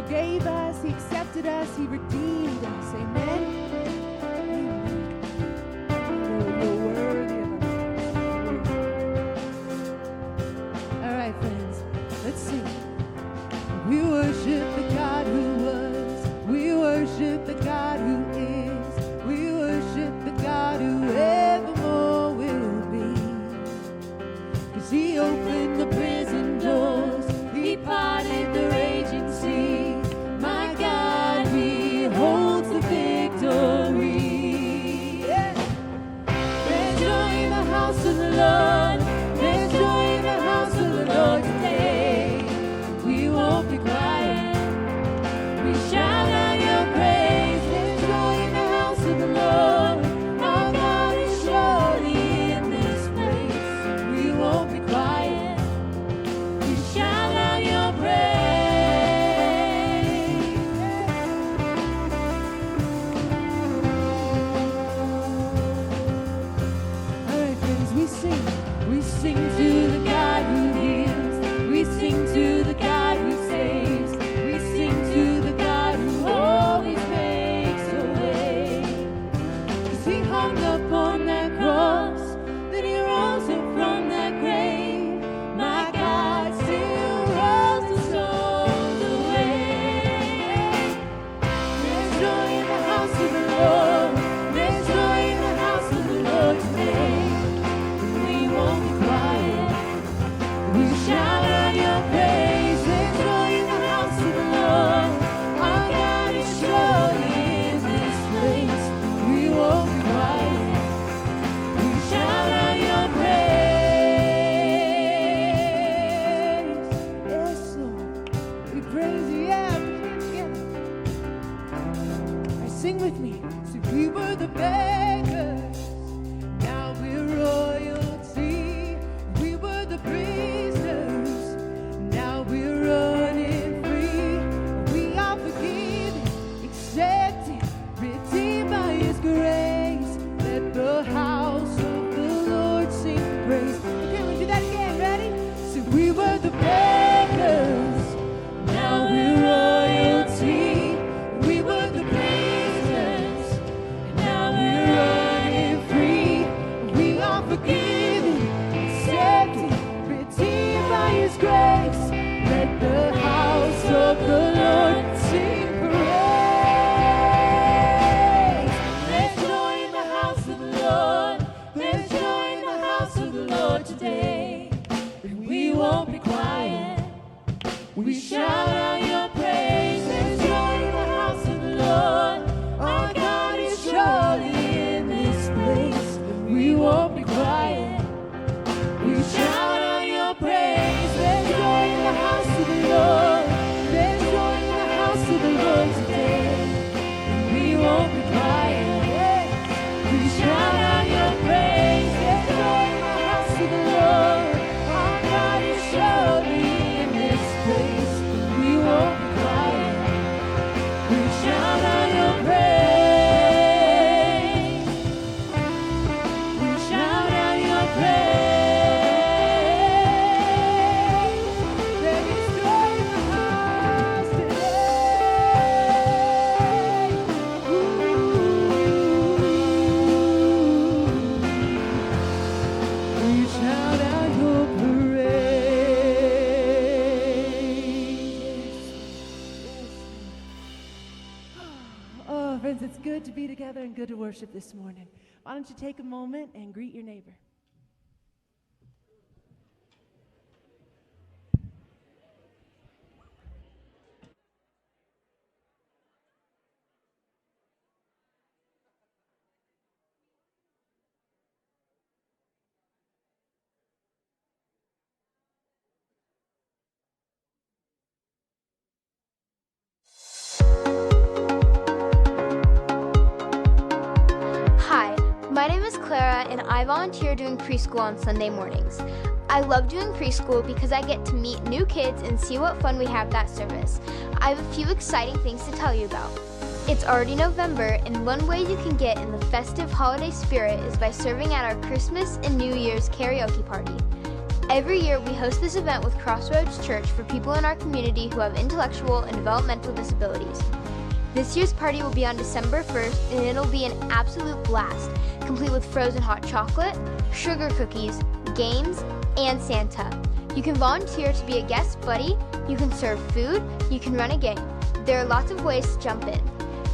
forgave us, He accepted us, He redeemed us. Amen. Amen. You're worthy of our praise. All right, friends, let's sing. We worship the God who was. We worship the God who is. We worship the God who evermore will be. 'Cause He opened the prison doors. He parted the raging sea. My God, He holds the victory. Yeah. There's joy in the house of the Lord. There's joy in the house of the Lord today. We won't be quiet. We shout out your praise. There's joy in the house of the Lord. Our God is surely in this place. We won't be quiet. We shout out your praise. All right, friends, we sing. We sing to the God who heals. We sing to the God who saves. We sing to the God who always makes a way. 'Cause He hung up on that cross, then He rose up from that grave. My God still rolls the stones away. There's joy in the house of the Lord. There's joy in the house of the Lord today. We won't be quiet. We shout out your praise. There's joy in the house of the Lord. Our God is surely in this place. We won't be quiet. We shout out your praise. Yes, Lord. We praise you. Yeah, we sing together. All right, sing with me. See, we were the beggars. Now we're royalty. We were the prisoners. Now we're running free. We are forgiven, accepted, redeemed by His grace. Let the house of the Lord sing praise. Okay, we'll do that again. Ready? So we were the beggars. Now we're royalty. We were the prisoners. Now we're running free. We are forgiven, accepted, redeemed by His grace. Let the house of the Lord sing praise. There's joy in the house of the Lord. There's joy in the house of the Lord today. And we won't be quiet. We shout out your praise. There's joy in the house of the Lord. Our God is surely in this place. We won't be quiet. We shout out your praise. There's joy in the house of the Lord. There's joy in the house of the Lord today. And we won't be quiet. We shout out your praise. There's joy in the house of the Lord. Our God is surely in this place. We won't be quiet. We shout out your praise. We shout out your praise. There is joy in the house today. We shout out your praise. Oh, friends, it's good to be together and good to worship this morning. Why don't you take a moment and greet your neighbor? Hi, my name is Clara and I volunteer doing preschool on Sunday mornings. I love doing preschool because I get to meet new kids and see what fun we have that service. I have a few exciting things to tell you about. It's already November, and one way you can get in the festive holiday spirit is by serving at our Christmas and New Year's karaoke party. Every year, we host this event with Crossroads Church for people in our community who have intellectual and developmental disabilities. This year's party will be on December 1st, and it'll be an absolute blast, complete with frozen hot chocolate, sugar cookies, games, and Santa. You can volunteer to be a guest buddy, you can serve food, you can run a game. There are lots of ways to jump in.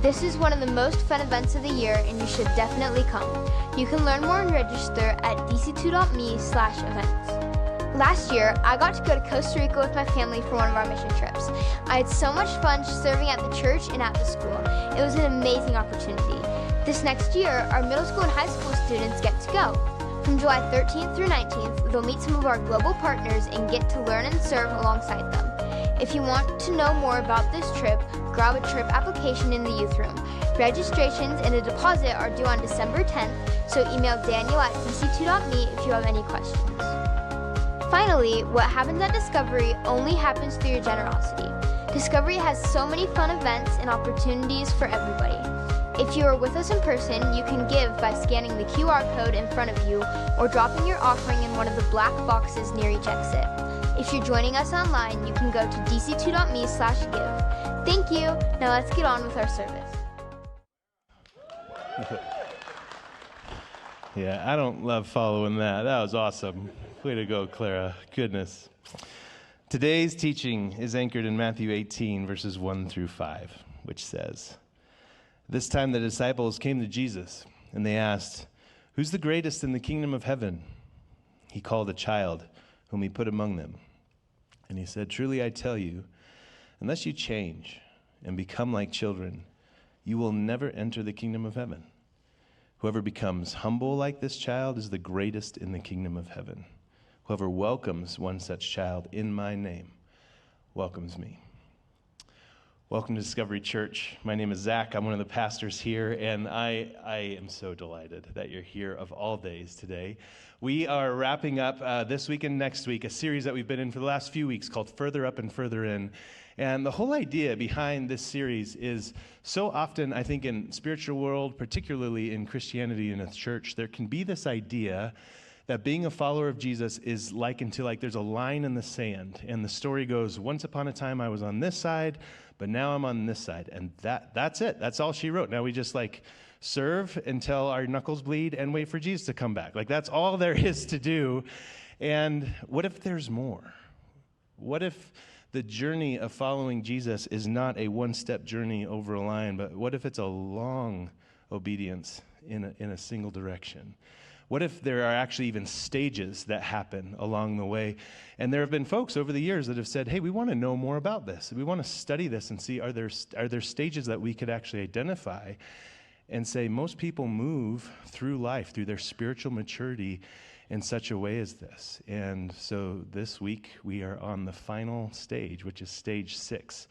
This is one of the most fun events of the year, and you should definitely come. You can learn more and register at dc2.me/events. Last year, I got to go to Costa Rica with my family for one of our mission trips. I had so much fun serving at the church and at the school. It was an amazing opportunity. This next year, our middle school and high school students get to go. From July 13th through 19th, they'll meet some of our global partners and get to learn and serve alongside them. If you want to know more about this trip, grab a trip application in the youth room. Registrations and a deposit are due on December 10th, so email Daniel at dc2.me if you have any questions. Finally, what happens at Discovery only happens through your generosity. Discovery has so many fun events and opportunities for everybody. If you are with us in person, you can give by scanning the QR code in front of you or dropping your offering in one of the black boxes near each exit. If you're joining us online, you can go to dc2.me/give. Thank you. Now let's get on with our service. Yeah, I don't love following that. That was awesome. Way to go, Clara. Goodness. Today's teaching is anchored in Matthew 18, verses 1 through 5, which says, "This time the disciples came to Jesus, and they asked, 'Who's the greatest in the kingdom of heaven?' He called a child, whom he put among them. And he said, 'Truly I tell you, unless you change and become like children, you will never enter the kingdom of heaven. Whoever becomes humble like this child is the greatest in the kingdom of heaven. Whoever welcomes one such child in my name welcomes me.'" Welcome to Discovery Church. My name is Zach. I'm one of the pastors here, and I am so delighted that you're here of all days today. We are wrapping up this week and next week a series that we've been in for the last few weeks called Further Up and Further In. And the whole idea behind this series is so often, I think, in spiritual world, particularly in Christianity and in the church, there can be this idea that being a follower of Jesus is likened to like there's a line in the sand, and the story goes, once upon a time I was on this side, but now I'm on this side, and that's it. That's all she wrote. Now we just like serve until our knuckles bleed and wait for Jesus to come back. Like that's all there is to do. And what if there's more? What if the journey of following Jesus is not a one-step journey over a line, but what if it's a long obedience in a single direction? What if there are actually even stages that happen along the way? And there have been folks over the years that have said, hey, we want to know more about this. We want to study this and see, are there stages that we could actually identify and say, most people move through life, through their spiritual maturity in such a way as this. And so this week we are on the final stage, which is stage 6.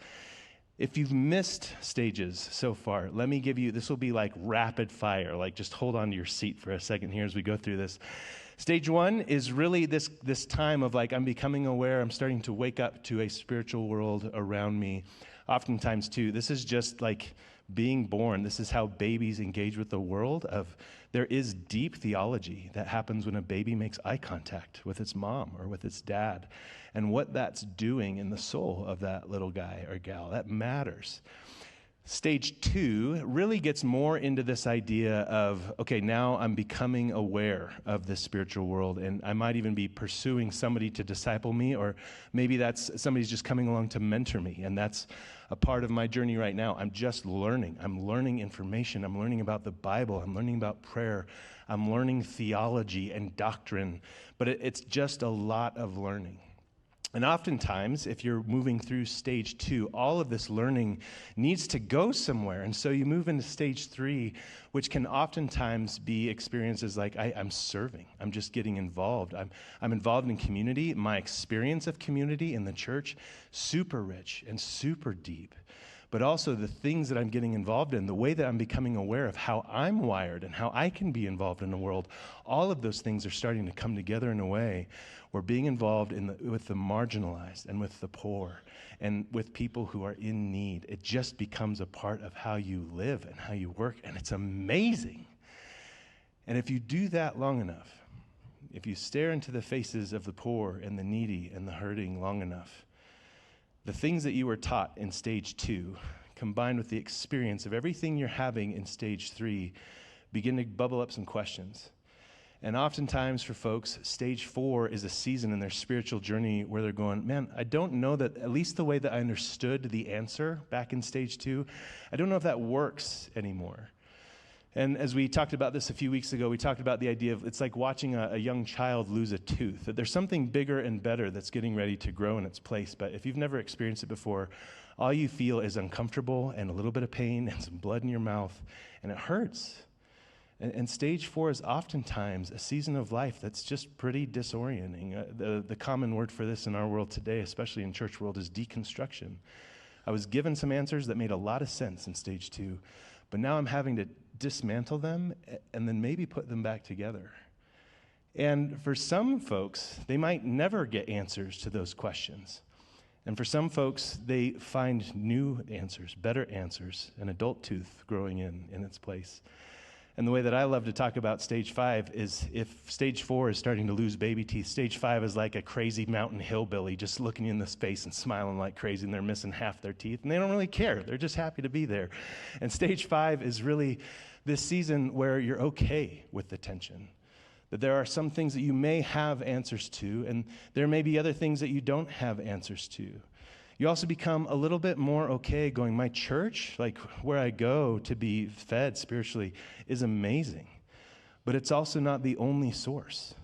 If you've missed stages so far, let me give you, this will be like rapid fire, like just hold on to your seat for a second here as we go through this. Stage 1 is really this time of like, I'm becoming aware, I'm starting to wake up to a spiritual world around me. Oftentimes too, this is just like being born. This is how babies engage with the world of, there is deep theology that happens when a baby makes eye contact with its mom or with its dad. And what that's doing in the soul of that little guy or gal, that matters. Stage 2 really gets more into this idea of, okay, now I'm becoming aware of this spiritual world, and I might even be pursuing somebody to disciple me, or maybe that's somebody's just coming along to mentor me, and that's a part of my journey right now. I'm just learning. I'm learning information. I'm learning about the Bible. I'm learning about prayer. I'm learning theology and doctrine, but it's just a lot of learning. And oftentimes, if you're moving through stage 2, all of this learning needs to go somewhere. And so you move into stage 3, which can oftentimes be experiences like, I'm serving. I'm just getting involved. I'm involved in community. My experience of community in the church, super rich and super deep. But also the things that I'm getting involved in, the way that I'm becoming aware of how I'm wired and how I can be involved in the world, all of those things are starting to come together in a way where being involved with the marginalized and with the poor and with people who are in need, it just becomes a part of how you live and how you work, and it's amazing. And if you do that long enough, if you stare into the faces of the poor and the needy and the hurting long enough, the things that you were taught in stage 2, combined with the experience of everything you're having in stage 3, begin to bubble up some questions. And oftentimes for folks, stage 4 is a season in their spiritual journey where they're going, man, I don't know that, at least the way that I understood the answer back in stage 2, I don't know if that works anymore. And as we talked about this a few weeks ago, we talked about the idea of it's like watching a young child lose a tooth, that there's something bigger and better that's getting ready to grow in its place. But if you've never experienced it before, all you feel is uncomfortable and a little bit of pain and some blood in your mouth, and it hurts. And stage 4 is oftentimes a season of life that's just pretty disorienting. The common word for this in our world today, especially in church world, is deconstruction. I was given some answers that made a lot of sense in stage 2, but now I'm having to dismantle them and then maybe put them back together. And for some folks, they might never get answers to those questions. And for some folks, they find new answers, better answers, an adult tooth growing in its place. And the way that I love to talk about stage 5 is if stage 4 is starting to lose baby teeth, stage 5 is like a crazy mountain hillbilly just looking you in the face and smiling like crazy, and they're missing half their teeth, and they don't really care. They're just happy to be there. And stage 5 is really this season where you're okay with the tension, that there are some things that you may have answers to, and there may be other things that you don't have answers to. You also become a little bit more okay going, my church, like where I go to be fed spiritually, is amazing. But it's also not the only source.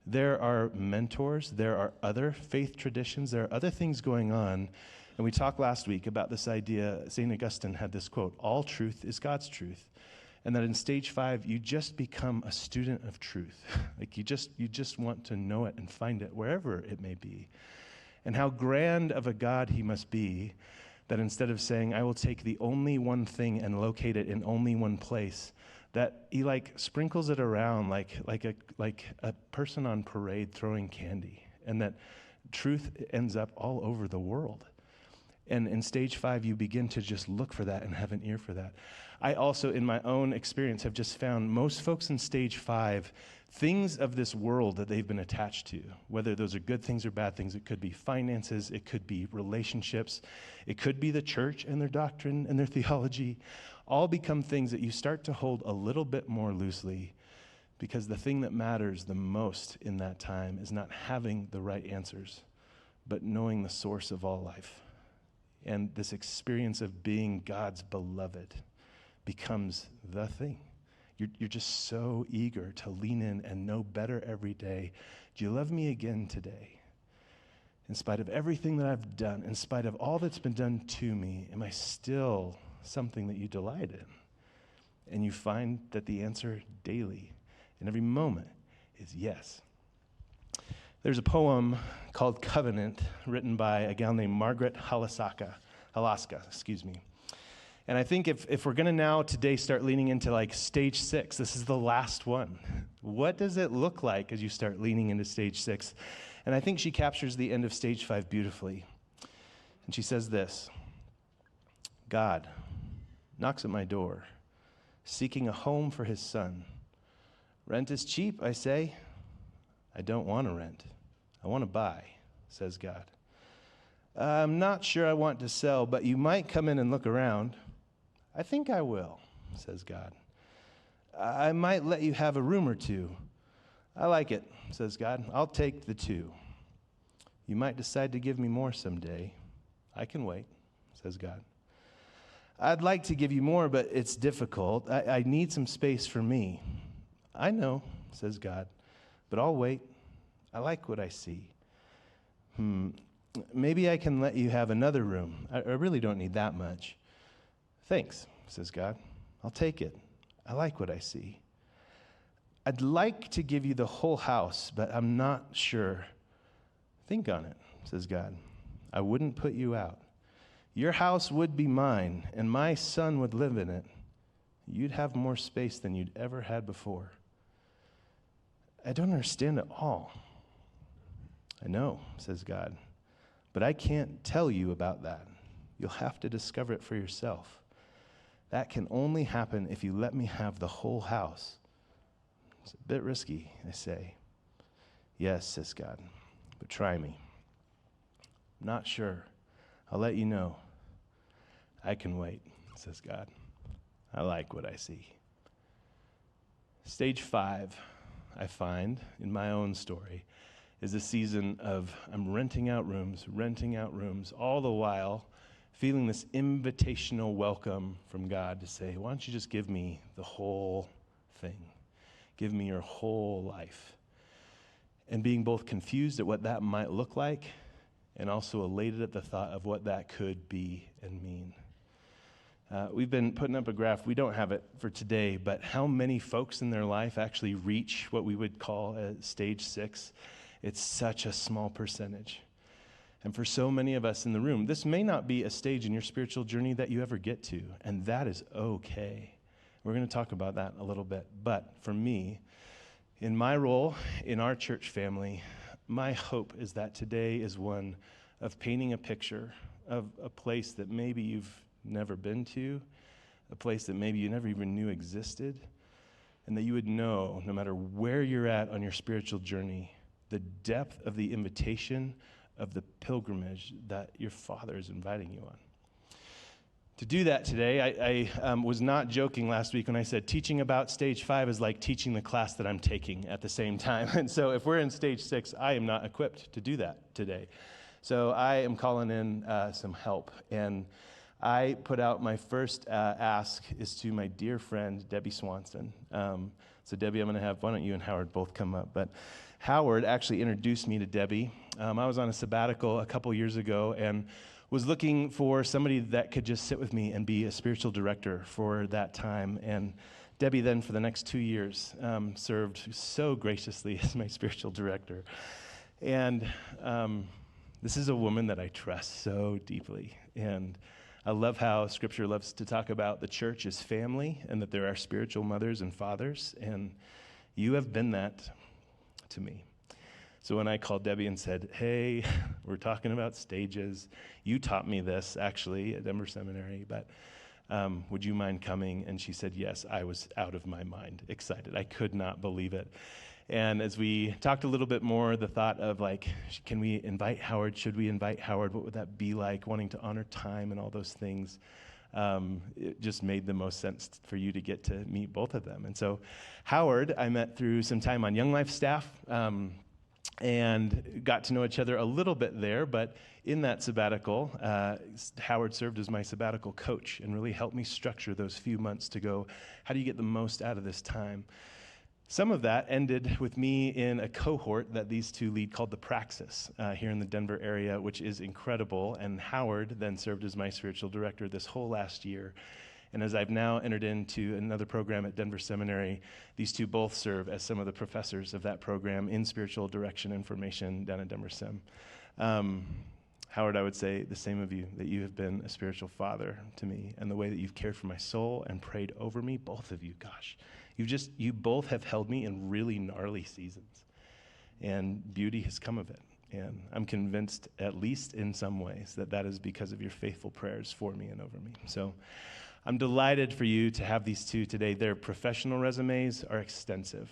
There are mentors, there are other faith traditions, there are other things going on. And we talked last week about this idea, St. Augustine had this quote, all truth is God's truth. And that in stage 5, you just become a student of truth. Like you just want to know it and find it wherever it may be. And how grand of a God he must be that instead of saying, I will take the only one thing and locate it in only one place, that he like sprinkles it around like a person on parade throwing candy, and that truth ends up all over the world. And in stage 5, you begin to just look for that and have an ear for that. I also, in my own experience, have just found most folks in stage 5, things of this world that they've been attached to, whether those are good things or bad things, it could be finances, it could be relationships, it could be the church and their doctrine and their theology, all become things that you start to hold a little bit more loosely, because the thing that matters the most in that time is not having the right answers, but knowing the source of all life. And this experience of being God's beloved becomes the thing. You're just so eager to lean in and know better every day. Do you love me again today? In spite of everything that I've done, in spite of all that's been done to me, am I still something that you delight in? And you find that the answer daily, in every moment, is yes. There's a poem called Covenant, written by a gal named Margaret Halaska. And I think if we're going to now today start leaning into like stage 6, this is the last one. What does it look like as you start leaning into stage 6? And I think she captures the end of stage 5 beautifully. And she says this, God knocks at my door, seeking a home for his son. Rent is cheap, I say. I don't want to rent. I want to buy, says God. I'm not sure I want to sell, but you might come in and look around. I think I will, says God. I might let you have a room or two. I like it, says God. I'll take the 2. You might decide to give me more someday. I can wait, says God. I'd like to give you more, but it's difficult. I need some space for me. I know, says God, but I'll wait. I like what I see. Maybe I can let you have another room. I really don't need that much. Thanks, says God. I'll take it. I like what I see. I'd like to give you the whole house, but I'm not sure. Think on it, says God. I wouldn't put you out. Your house would be mine, and my son would live in it. You'd have more space than you'd ever had before. I don't understand it all. I know, says God, but I can't tell you about that. You'll have to discover it for yourself. That can only happen if you let me have the whole house. It's a bit risky, I say. Yes, says God, but try me. Not sure. I'll let you know. I can wait, says God. I like what I see. Stage 5, I find, in my own story, is a season of I'm renting out rooms, all the while feeling this invitational welcome from God to say, why don't you just give me the whole thing? Give me your whole life. And being both confused at what that might look like and also elated at the thought of what that could be and mean. We've been putting up a graph. We don't have it for today, but how many folks in their life actually reach what we would call stage 6? It's such a small percentage. And for so many of us in the room, this may not be a stage in your spiritual journey that you ever get to, and that is okay. We're going to talk about that a little bit. But for me, in my role in our church family, my hope is that today is one of painting a picture of a place that maybe you've never been to, a place that maybe you never even knew existed, and that you would know, no matter where you're at on your spiritual journey, the depth of the invitation of the pilgrimage that your Father is inviting you on. To do that today, I was not joking last week when I said teaching about stage 5 is like teaching the class that I'm taking at the same time. And so if we're in stage 6, I am not equipped to do that today. So I am calling in some help. And I put out my first ask is to my dear friend, Debbie Swanson. So Debbie, I'm going to have, why don't you and Howard both come up? But Howard actually introduced me to Debbie. I was on a sabbatical a couple years ago and was looking for somebody that could just sit with me and be a spiritual director for that time. And Debbie then, for the next 2 years, served so graciously as my spiritual director. And this is a woman that I trust so deeply. And I love how Scripture loves to talk about the church as family and that there are spiritual mothers and fathers, and you have been that to me. So when I called Debbie and said, hey, we're talking about stages, you taught me this actually at Denver Seminary, but would you mind coming? And she said, yes. I was out of my mind, excited. I could not believe it. And as we talked a little bit more, the thought of like, can we invite Howard? Should we invite Howard? What would that be like? Wanting to honor time and all those things. It just made the most sense for you to get to meet both of them. And so Howard, I met through some time on Young Life staff and got to know each other a little bit there. But in that sabbatical, Howard served as my sabbatical coach and really helped me structure those few months to go, how do you get the most out of this time? Some of that ended with me in a cohort that these two lead called the Praxis here in the Denver area, which is incredible. And Howard then served as my spiritual director this whole last year. And as I've now entered into another program at Denver Seminary, these two both serve as some of the professors of that program in spiritual direction and formation down at Denver Sem. Howard, I would say the same of you, that you have been a spiritual father to me, and the way that you've cared for my soul and prayed over me, both of you, gosh. You both have held me in really gnarly seasons, and beauty has come of it. And I'm convinced, at least in some ways, that that is because of your faithful prayers for me and over me. So I'm delighted for you to have these two today. Their professional resumes are extensive.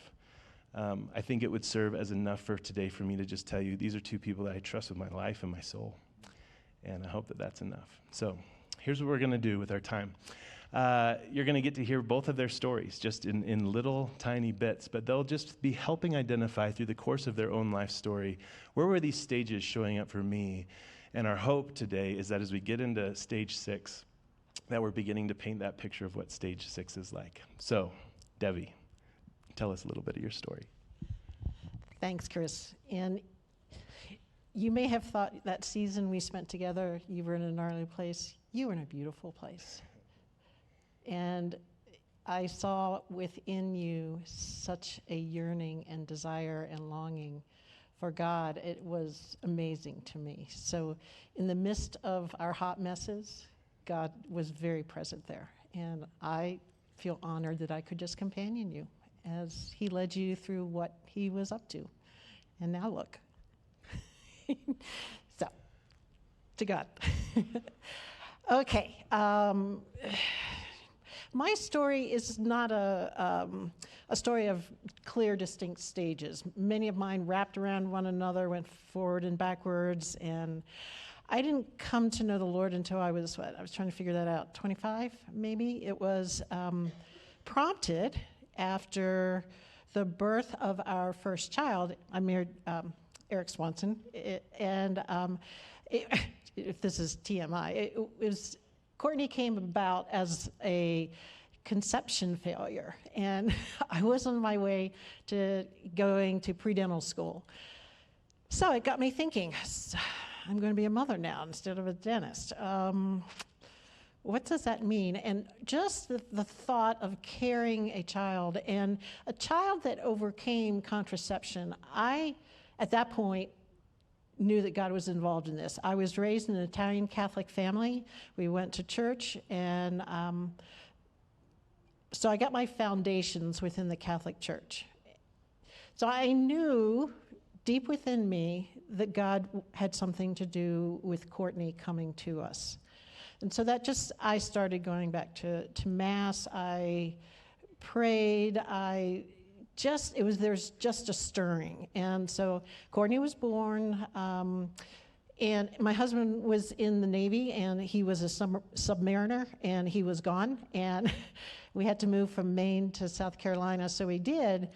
I think it would serve as enough for today for me to just tell you these are two people that I trust with my life and my soul. And I hope that that's enough. So here's what we're going to do with our time. You're going to get to hear both of their stories just in little tiny bits, but they'll just be helping identify through the course of their own life story, where were these stages showing up for me? And our hope today is that as we get into stage 6, that we're beginning to paint that picture of what stage 6 is like. So, Debbie, tell us a little bit of your story. Thanks, Chris. And you may have thought that season we spent together, you were in a gnarly place. You were in a beautiful place. And I saw within you such a yearning and desire and longing for God. It was amazing to me. So in the midst of our hot messes, God was very present there. And I feel honored that I could just companion you as he led you through what he was up to. And now look. So, to God. Okay. My story is not a story of clear, distinct stages. Many of mine wrapped around one another, went forward and backwards, and I didn't come to know the Lord until I was, I was trying to figure that out, 25 maybe? It was prompted after the birth of our first child. I married Eric Swanson, if this is TMI, it was, Courtney came about as a conception failure, and I was on my way to going to predental school. So it got me thinking, I'm going to be a mother now instead of a dentist. What does that mean? And just the thought of carrying a child, and a child that overcame contraception, I, at that point, knew that God was involved in this. I was raised in an Italian Catholic family. We went to church, and so I got my foundations within the Catholic Church. So I knew deep within me that God had something to do with Courtney coming to us. And so that just, I started going back to Mass. I prayed. There's just a stirring. And so Courtney was born, and my husband was in the Navy, and he was a submariner, and he was gone. And we had to move from Maine to South Carolina, so we did.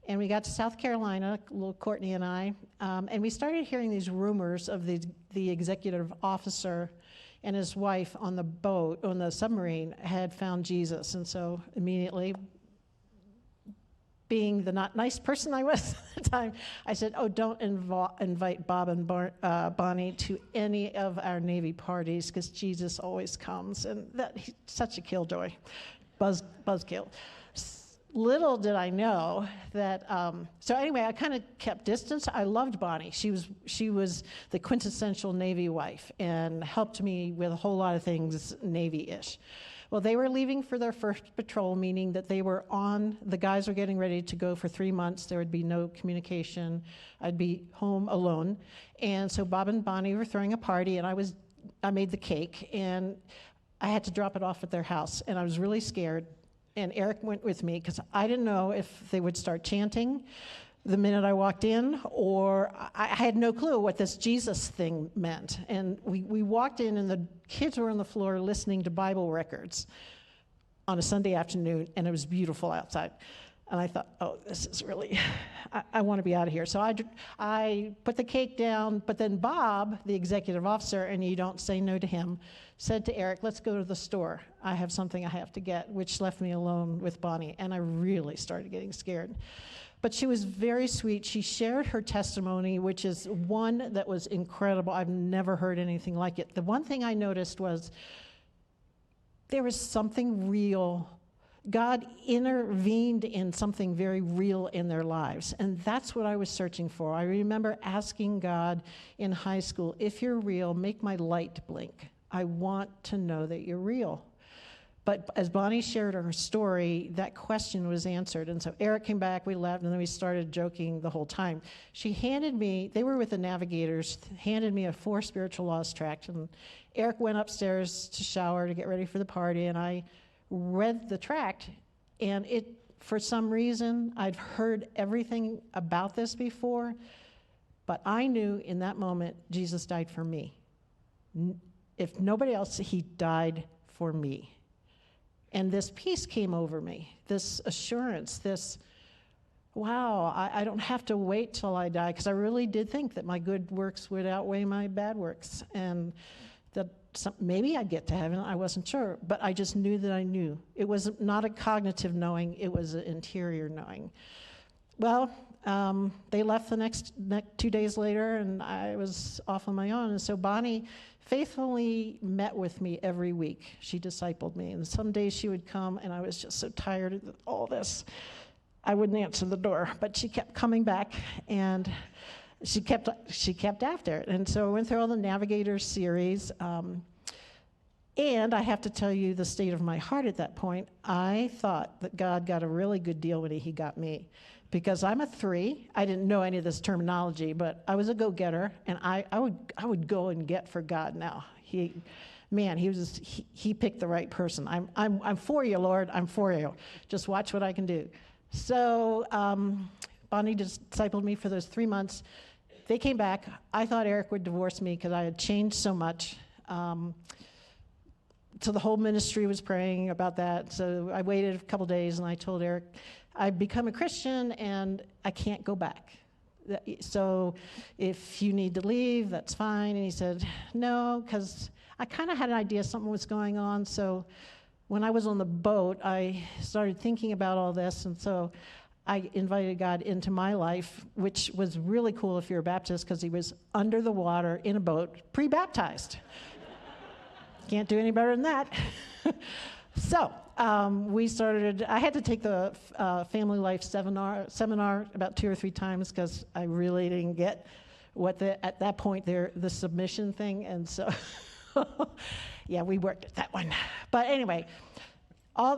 And we got to South Carolina, little Courtney and I, and we started hearing these rumors of the executive officer and his wife on the boat, on the submarine, had found Jesus. And so immediately, being the not nice person I was at the time, I said, oh, don't invite Bob and Bonnie to any of our Navy parties, because Jesus always comes. And he's such a killjoy, buzzkill. Little did I know that, so anyway, I kind of kept distance. I loved Bonnie. She was the quintessential Navy wife and helped me with a whole lot of things Navy-ish. Well, they were leaving for their first patrol, meaning that the guys were getting ready to go for 3 months. There would be no communication. I'd be home alone. And so Bob and Bonnie were throwing a party, and I made the cake, and I had to drop it off at their house, and I was really scared. And Eric went with me because I didn't know if they would start chanting the minute I walked in, or I had no clue what this Jesus thing meant. And we walked in, and the kids were on the floor listening to Bible records on a Sunday afternoon, and it was beautiful outside. And I thought, oh, this is really, I want to be out of here. So I put the cake down, but then Bob, the executive officer, and you don't say no to him, said to Eric, let's go to the store. I have something I have to get, which left me alone with Bonnie, and I really started getting scared. But she was very sweet. She shared her testimony, which is one that was incredible. I've never heard anything like it. The one thing I noticed was there was something real. God intervened in something very real in their lives, and that's what I was searching for. I remember asking God in high school, if you're real, make my light blink. I want to know that you're real. But as Bonnie shared her story, that question was answered. And so Eric came back, we left, and then we started joking the whole time. She handed me, they were with the Navigators, handed me a 4 spiritual laws tract. And Eric went upstairs to shower to get ready for the party, and I read the tract, and for some reason, I'd heard everything about this before, but I knew in that moment, Jesus died for me. If nobody else, he died for me. And this peace came over me, this assurance, this, wow, I don't have to wait till I die, because I really did think that my good works would outweigh my bad works, and that maybe I'd get to heaven. I wasn't sure, but I just knew that I knew. It was not a cognitive knowing, it was an interior knowing. Well, they left the next 2 days later, and I was off on my own. And so Bonnie faithfully met with me every week. She discipled me, and some days she would come, and I was just so tired of all this. I wouldn't answer the door, but she kept coming back, and she kept after it. And so I went through all the Navigators series. And I have to tell you the state of my heart at that point. I thought that God got a really good deal when he got me, because I'm a 3. I didn't know any of this terminology, but I was a go-getter, and I would go and get for God now. He picked the right person. I'm for you, Lord. I'm for you. Just watch what I can do. So Bonnie discipled me for those 3 months. They came back. I thought Eric would divorce me because I had changed so much. So the whole ministry was praying about that. So I waited a couple days, and I told Eric, I've become a Christian, and I can't go back. So if you need to leave, that's fine. And he said, no, because I kind of had an idea something was going on. So when I was on the boat, I started thinking about all this, and so I invited God into my life, which was really cool if you're a Baptist, because he was under the water in a boat, pre-baptized. Can't do any better than that. So we started, I had to take the family life seminar about 2 or 3 times, because I really didn't get what at that point the submission thing, and so yeah, we worked at that one. But anyway,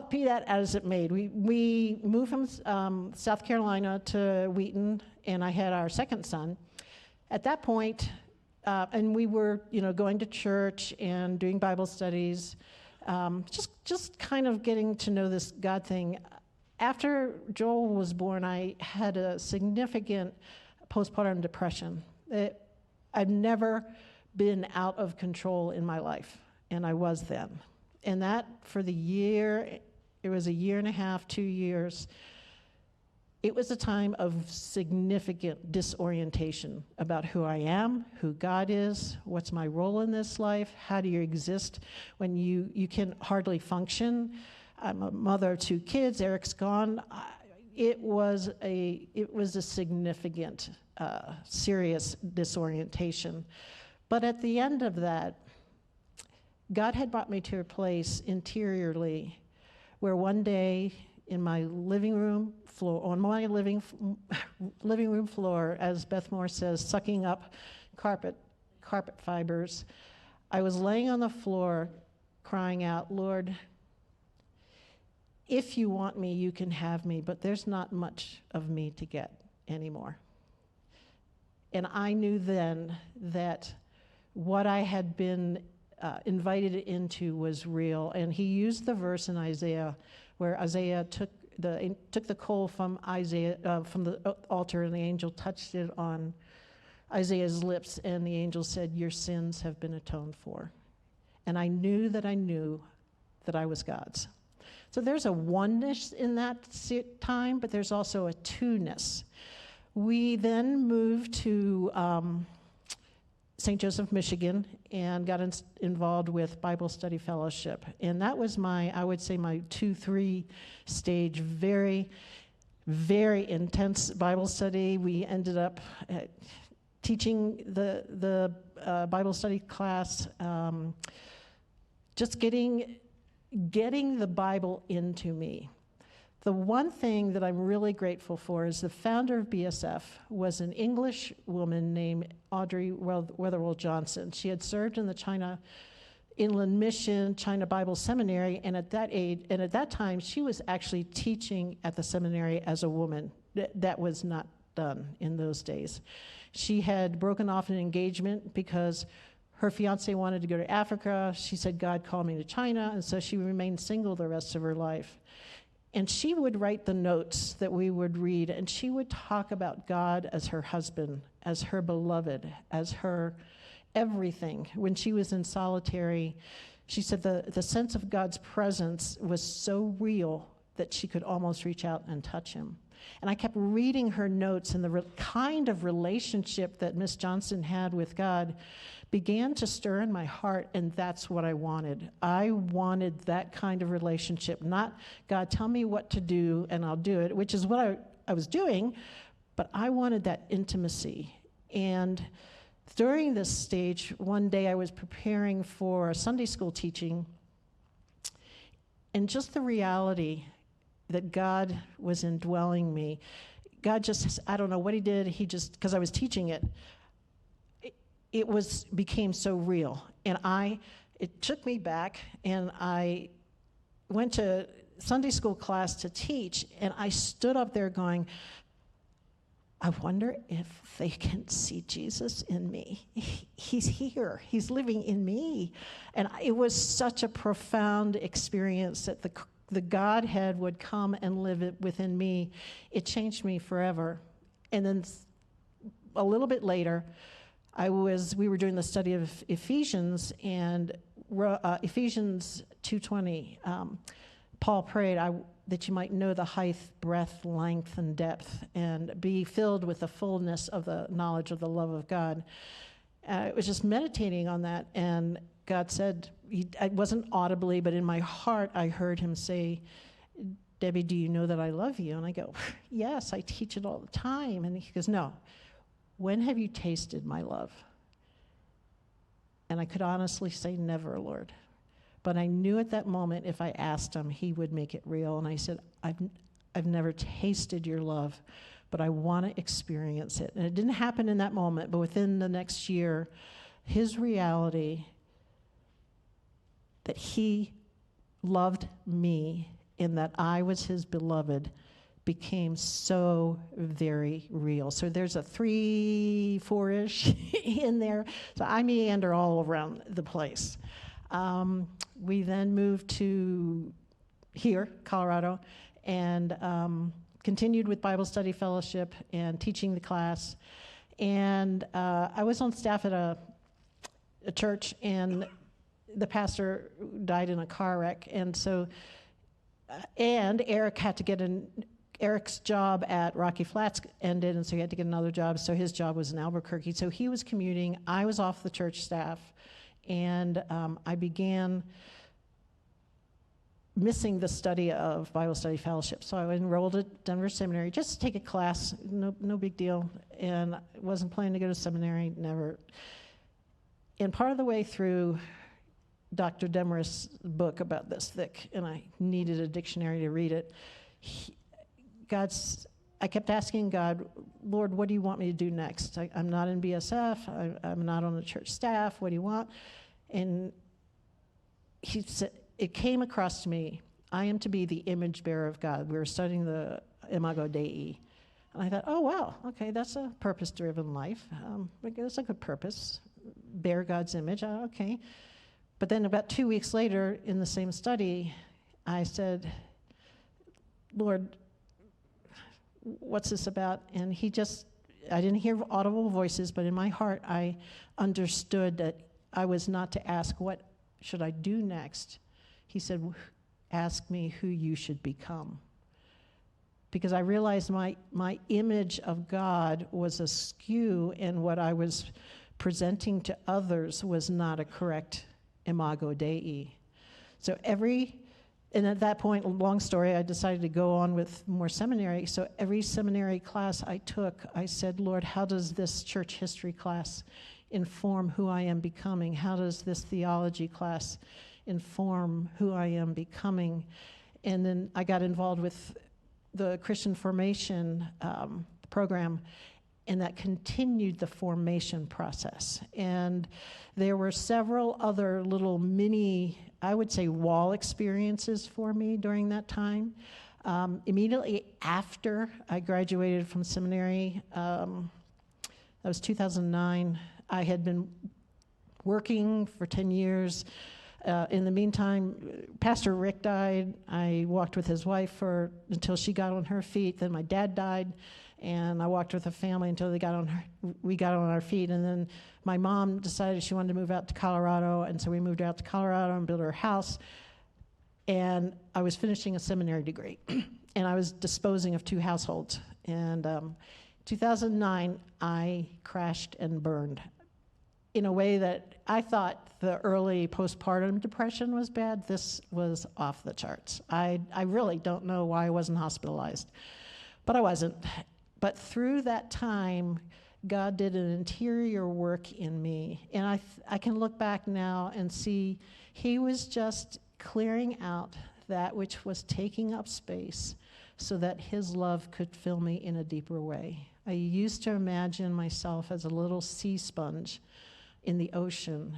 be that as it may, we moved from South Carolina to Wheaton, and I had our second son. At that point, and we were, going to church and doing Bible studies, just kind of getting to know this God thing. After Joel was born, I had a significant postpartum depression. I'd never been out of control in my life, and I was then. And that, for the year, it was a year and a half, 2 years, it was a time of significant disorientation about who I am, who God is, what's my role in this life, how do you exist when you can hardly function. I'm a mother of 2 kids, Eric's gone. It was a significant, serious disorientation. But at the end of that, God had brought me to a place interiorly where one day in my living room floor, on my living room floor, as Beth Moore says, sucking up carpet fibers, I was laying on the floor crying out, Lord, if you want me, you can have me, but there's not much of me to get anymore. And I knew then that what I had been invited into was real. And he used the verse in Isaiah where Isaiah took the coal from the altar, and the angel touched it on Isaiah's lips, and the angel said, your sins have been atoned for. And I knew that I was God's. So there's a oneness in that time, but there's also a two-ness. We then moved to St. Joseph, Michigan, and got involved with Bible Study Fellowship. And that was my 2-3 stage, very, very intense Bible study. We ended up teaching the Bible study class, just getting the Bible into me. The one thing that I'm really grateful for is the founder of BSF was an English woman named Audrey Wetherell Johnson. She had served in the China Inland Mission, China Bible Seminary, and at that time, she was actually teaching at the seminary as a woman. That was not done in those days. She had broken off an engagement because her fiance wanted to go to Africa. She said, God called me to China, and so she remained single the rest of her life. And she would write the notes that we would read, and she would talk about God as her husband, as her beloved, as her everything. When she was in solitary, she said the sense of God's presence was so real that she could almost reach out and touch him. And I kept reading her notes, and the kind of relationship that Miss Johnson had with God began to stir in my heart, and that's what I wanted. I wanted that kind of relationship, not, God, tell me what to do, and I'll do it, which is what I was doing, but I wanted that intimacy. And during this stage, one day I was preparing for a Sunday school teaching, and just the reality that God was indwelling me. God just, I don't know what he did, because I was teaching it, became so real. And I it took me back, and I went to Sunday school class to teach, and I stood up there going, I wonder if they can see Jesus in me. He's here. He's living in me. And it was such a profound experience that the Godhead would come and live within me. It changed me forever. And then a little bit later, we were doing the study of Ephesians, and Ephesians 2:20, Paul prayed that you might know the height, breadth, length, and depth, and be filled with the fullness of the knowledge of the love of God. It was just meditating on that, and God said, it wasn't audibly, but in my heart, I heard him say, Debbie, do you know that I love you? And I go, yes, I teach it all the time. And he goes, no. When have you tasted my love? And I could honestly say, never, Lord. But I knew at that moment, if I asked him, he would make it real. And I said, I've never tasted your love, but I want to experience it. And it didn't happen in that moment, but within the next year, his reality that he loved me and that I was his beloved became so very real. So there's a 3, 4-ish in there. So I meander all around the place. We then moved to here, Colorado, and continued with Bible Study Fellowship and teaching the class. And I was on staff at a church, and the pastor died in a car wreck. And so, and Eric had to get Eric's job at Rocky Flats ended, and so he had to get another job. So his job was in Albuquerque. So he was commuting. I was off the church staff, and I began missing the study of Bible Study Fellowship. So I enrolled at Denver Seminary just to take a class, no big deal. And I wasn't planning to go to seminary, never. And part of the way through Dr. Demarest's book about this thick, and I needed a dictionary to read it, I kept asking God, Lord, what do you want me to do next? I'm not in BSF. I'm not on the church staff. What do you want? And he said, it came across to me, I am to be the image bearer of God. We were studying the Imago Dei. And I thought, oh, wow, okay, that's a purpose-driven life. That's a good purpose. Bear God's image, okay. But then about 2 weeks later, in the same study, I said, Lord, what's this about? And I didn't hear audible voices, but in my heart, I understood that I was not to ask, what should I do next? He said, ask me who you should become. Because I realized my image of God was askew, and what I was presenting to others was not a correct Imago Dei. So and at that point, long story, I decided to go on with more seminary. So every seminary class I took, I said, Lord, how does this church history class inform who I am becoming? How does this theology class inform who I am becoming? And then I got involved with the Christian formation program, and that continued the formation process. And there were several other little mini, I would say, wall experiences for me during that time. Immediately after I graduated from seminary, that was 2009, I had been working for 10 years. In the meantime, Pastor Rick died. I walked with his wife until she got on her feet. Then my dad died, and I walked with the family until we got on our feet. And then my mom decided she wanted to move out to Colorado, and so we moved out to Colorado and built our house. And I was finishing a seminary degree, and I was disposing of 2 households. And 2009, I crashed and burned in a way that I thought the early postpartum depression was bad. This was off the charts. I really don't know why I wasn't hospitalized, but I wasn't. But through that time, God did an interior work in me. And I can look back now and see he was just clearing out that which was taking up space so that his love could fill me in a deeper way. I used to imagine myself as a little sea sponge in the ocean,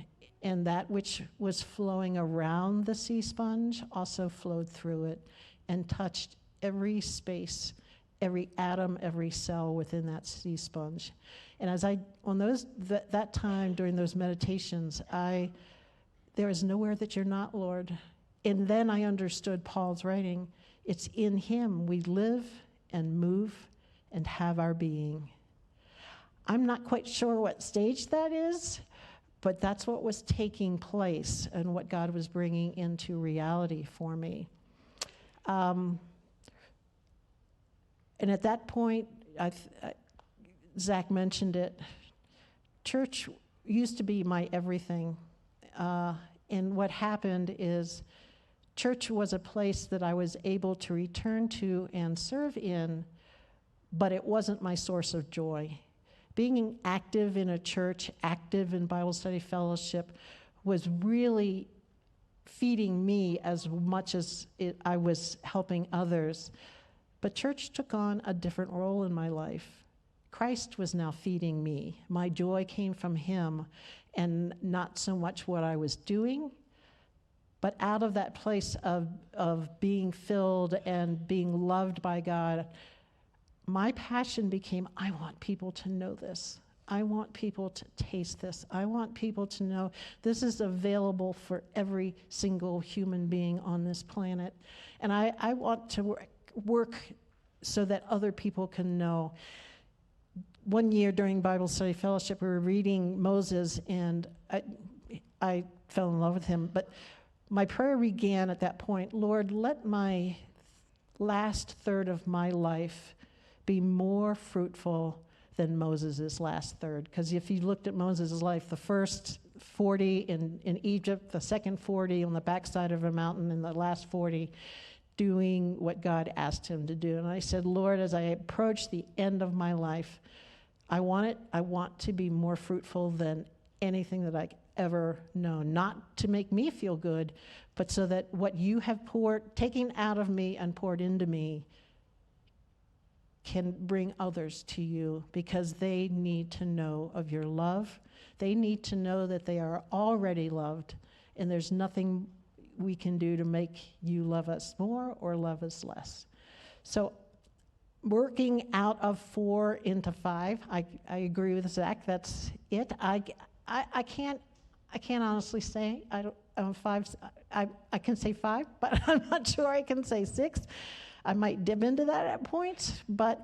and that which was flowing around the sea sponge also flowed through it and touched every space, every atom, every cell within that sea sponge. And as that time during those meditations, there is nowhere that you're not, Lord. And then I understood Paul's writing. It's in him we live and move and have our being. I'm not quite sure what stage that is, but that's what was taking place and what God was bringing into reality for me. And at that point, Zach mentioned it, church used to be my everything. And what happened is church was a place that I was able to return to and serve in, but it wasn't my source of joy. Being active in a church, active in Bible study fellowship, was really feeding me as much as I was helping others. But church took on a different role in my life. Christ was now feeding me. My joy came from him, and not so much what I was doing, but out of that place of being filled and being loved by God, my passion became, I want people to know this. I want people to taste this. I want people to know this is available for every single human being on this planet. And I want to work so that other people can know. One year during Bible study fellowship, we were reading Moses, and I fell in love with him. But my prayer began at that point, Lord, let my last third of my life be more fruitful than Moses' last third. Because if you looked at Moses' life, the first 40 in Egypt, the second 40 on the backside of a mountain, and the last 40 doing what God asked him to do. And I said, Lord, as I approach the end of my life, I want to be more fruitful than anything that I ever known. Not to make me feel good, but so that what you have taken out of me and poured into me can bring others to you, because they need to know of your love. They need to know that they are already loved, and there's nothing we can do to make you love us more or love us less. So working out of 4 into 5, I agree with Zach. That's it. I can't honestly say I'm 5. I can say 5, but I'm not sure I can say 6. I might dip into that at points, but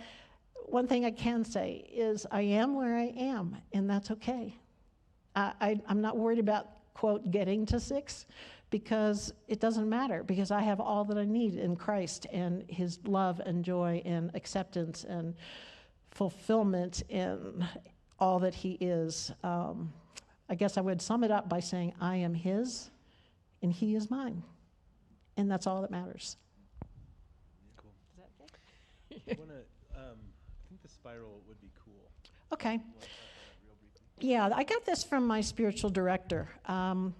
one thing I can say is I am where I am, and that's okay. I'm not worried about, quote, getting to 6, because it doesn't matter, because I have all that I need in Christ and his love and joy and acceptance and fulfillment in all that he is. I guess I would sum it up by saying I am his and he is mine, and that's all that matters. Cool. Is that okay? I think the spiral would be cool. Okay. Yeah, I got this from my spiritual director. And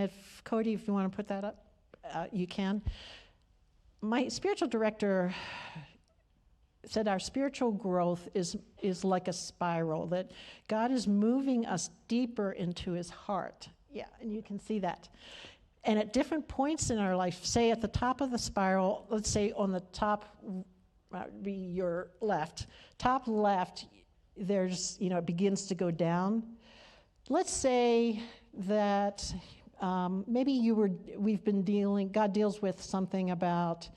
if Cody, if you want to put that up, you can. My spiritual director said our spiritual growth is like a spiral, that God is moving us deeper into his heart. Yeah, and you can see that. And at different points in our life, say at the top of the spiral, let's say on the top, be your left, top left, there's, it begins to go down. Let's say that maybe God deals with something about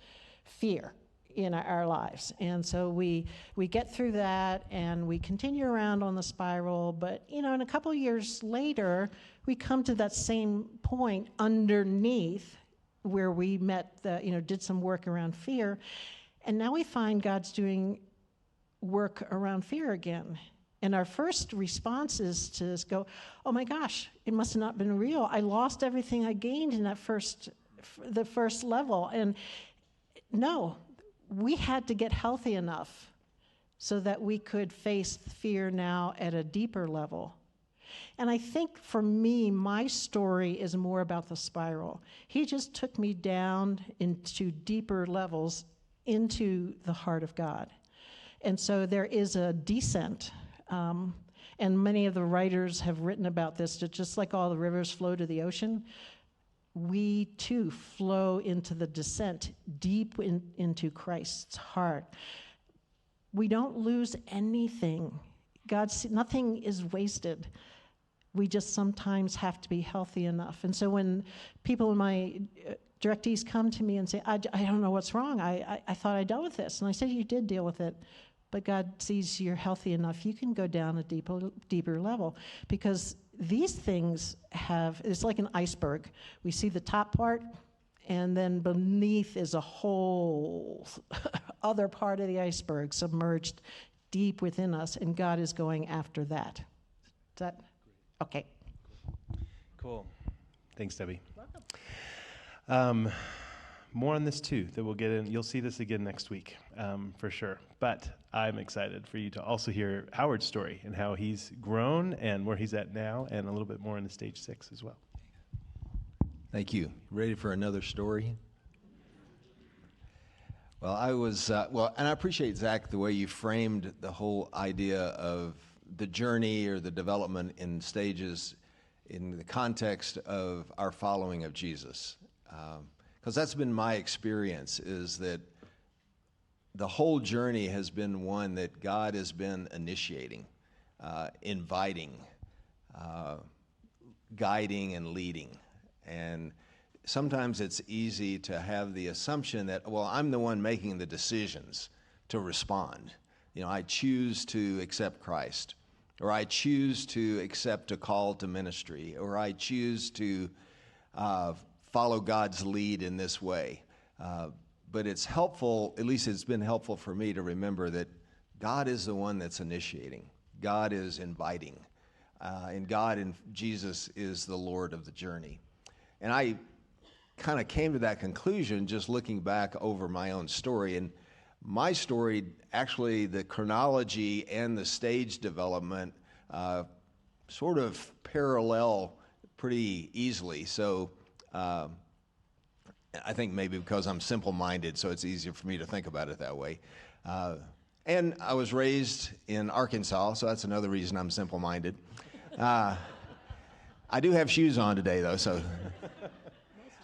fear in our lives. And so we get through that and we continue around on the spiral, but in a couple of years later, we come to that same point underneath where we did some work around fear. And now we find God's doing work around fear again. And our first response is to just go, oh my gosh, it must have not been real. I lost everything I gained in the first level. And no, we had to get healthy enough so that we could face fear now at a deeper level. And I think for me, my story is more about the spiral. He just took me down into deeper levels into the heart of God. And so there is a descent. And And many of the writers have written about this, that just like all the rivers flow to the ocean, we too flow into the descent deep into Christ's heart. We don't lose anything. Nothing is wasted. We just sometimes have to be healthy enough. And so when people in my directees come to me and say, I don't know what's wrong, I thought I dealt with this. And I said, you did deal with it, but God sees you're healthy enough. You can go down a deeper level, because these things it's like an iceberg. We see the top part, and then beneath is a whole other part of the iceberg submerged deep within us, and God is going after that. Is that okay? Cool. Thanks, Debbie. More on this too that we'll get in. You'll see this again next week, for sure. But I'm excited for you to also hear Howard's story and how he's grown and where he's at now, and a little bit more into Stage 6 as well. Thank you. Ready for another story? Well, and I appreciate, Zach, the way you framed the whole idea of the journey or the development in stages in the context of our following of Jesus. Because that's been my experience, is that the whole journey has been one that God has been initiating, inviting, guiding, and leading. And sometimes it's easy to have the assumption that, well, I'm the one making the decisions to respond. You know, I choose to accept Christ, or I choose to accept a call to ministry, or I choose to follow God's lead in this way. But it's helpful, at least it's been helpful for me to remember that God is the one that's initiating. God is inviting. And God and Jesus is the Lord of the journey. And I kind of came to that conclusion just looking back over my own story. And my story, actually, the chronology and the stage development sort of parallel pretty easily. So I think maybe because I'm simple-minded, so it's easier for me to think about it that way. And I was raised in Arkansas, so that's another reason I'm simple-minded. I do have shoes on today, though, so.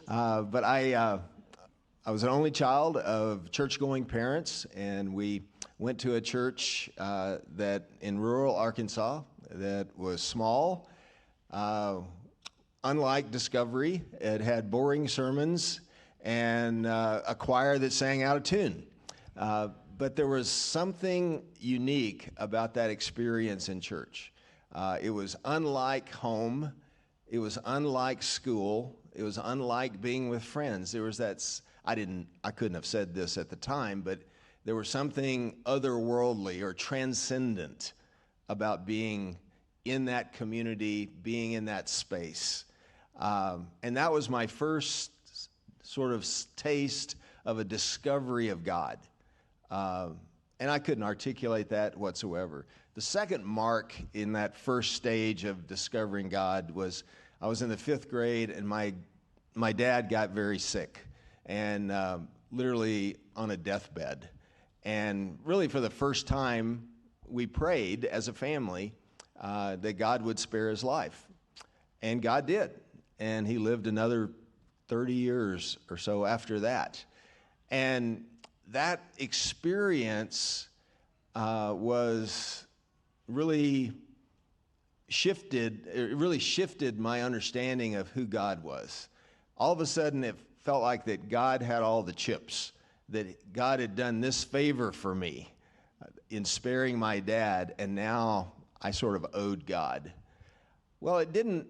But I was an only child of church-going parents, and we went to a church that in rural Arkansas that was small. Unlike Discovery, it had boring sermons and a choir that sang out of tune. But there was something unique about that experience in church. It was unlike home. It was unlike school. It was unlike being with friends. There was I couldn't have said this at the time, but there was something otherworldly or transcendent about being in that community, being in that space. And that was my first sort of taste of a discovery of God. And I couldn't articulate that whatsoever. The second mark in that first stage of discovering God was I was in the 5th grade, and my dad got very sick, and literally on a deathbed. And really for the first time, we prayed as a family that God would spare his life. And God did. And he lived another 30 years or so after that. And that experience really shifted my understanding of who God was. All of a sudden, it felt like that God had all the chips, that God had done this favor for me in sparing my dad, and now I sort of owed God. Well, it didn't.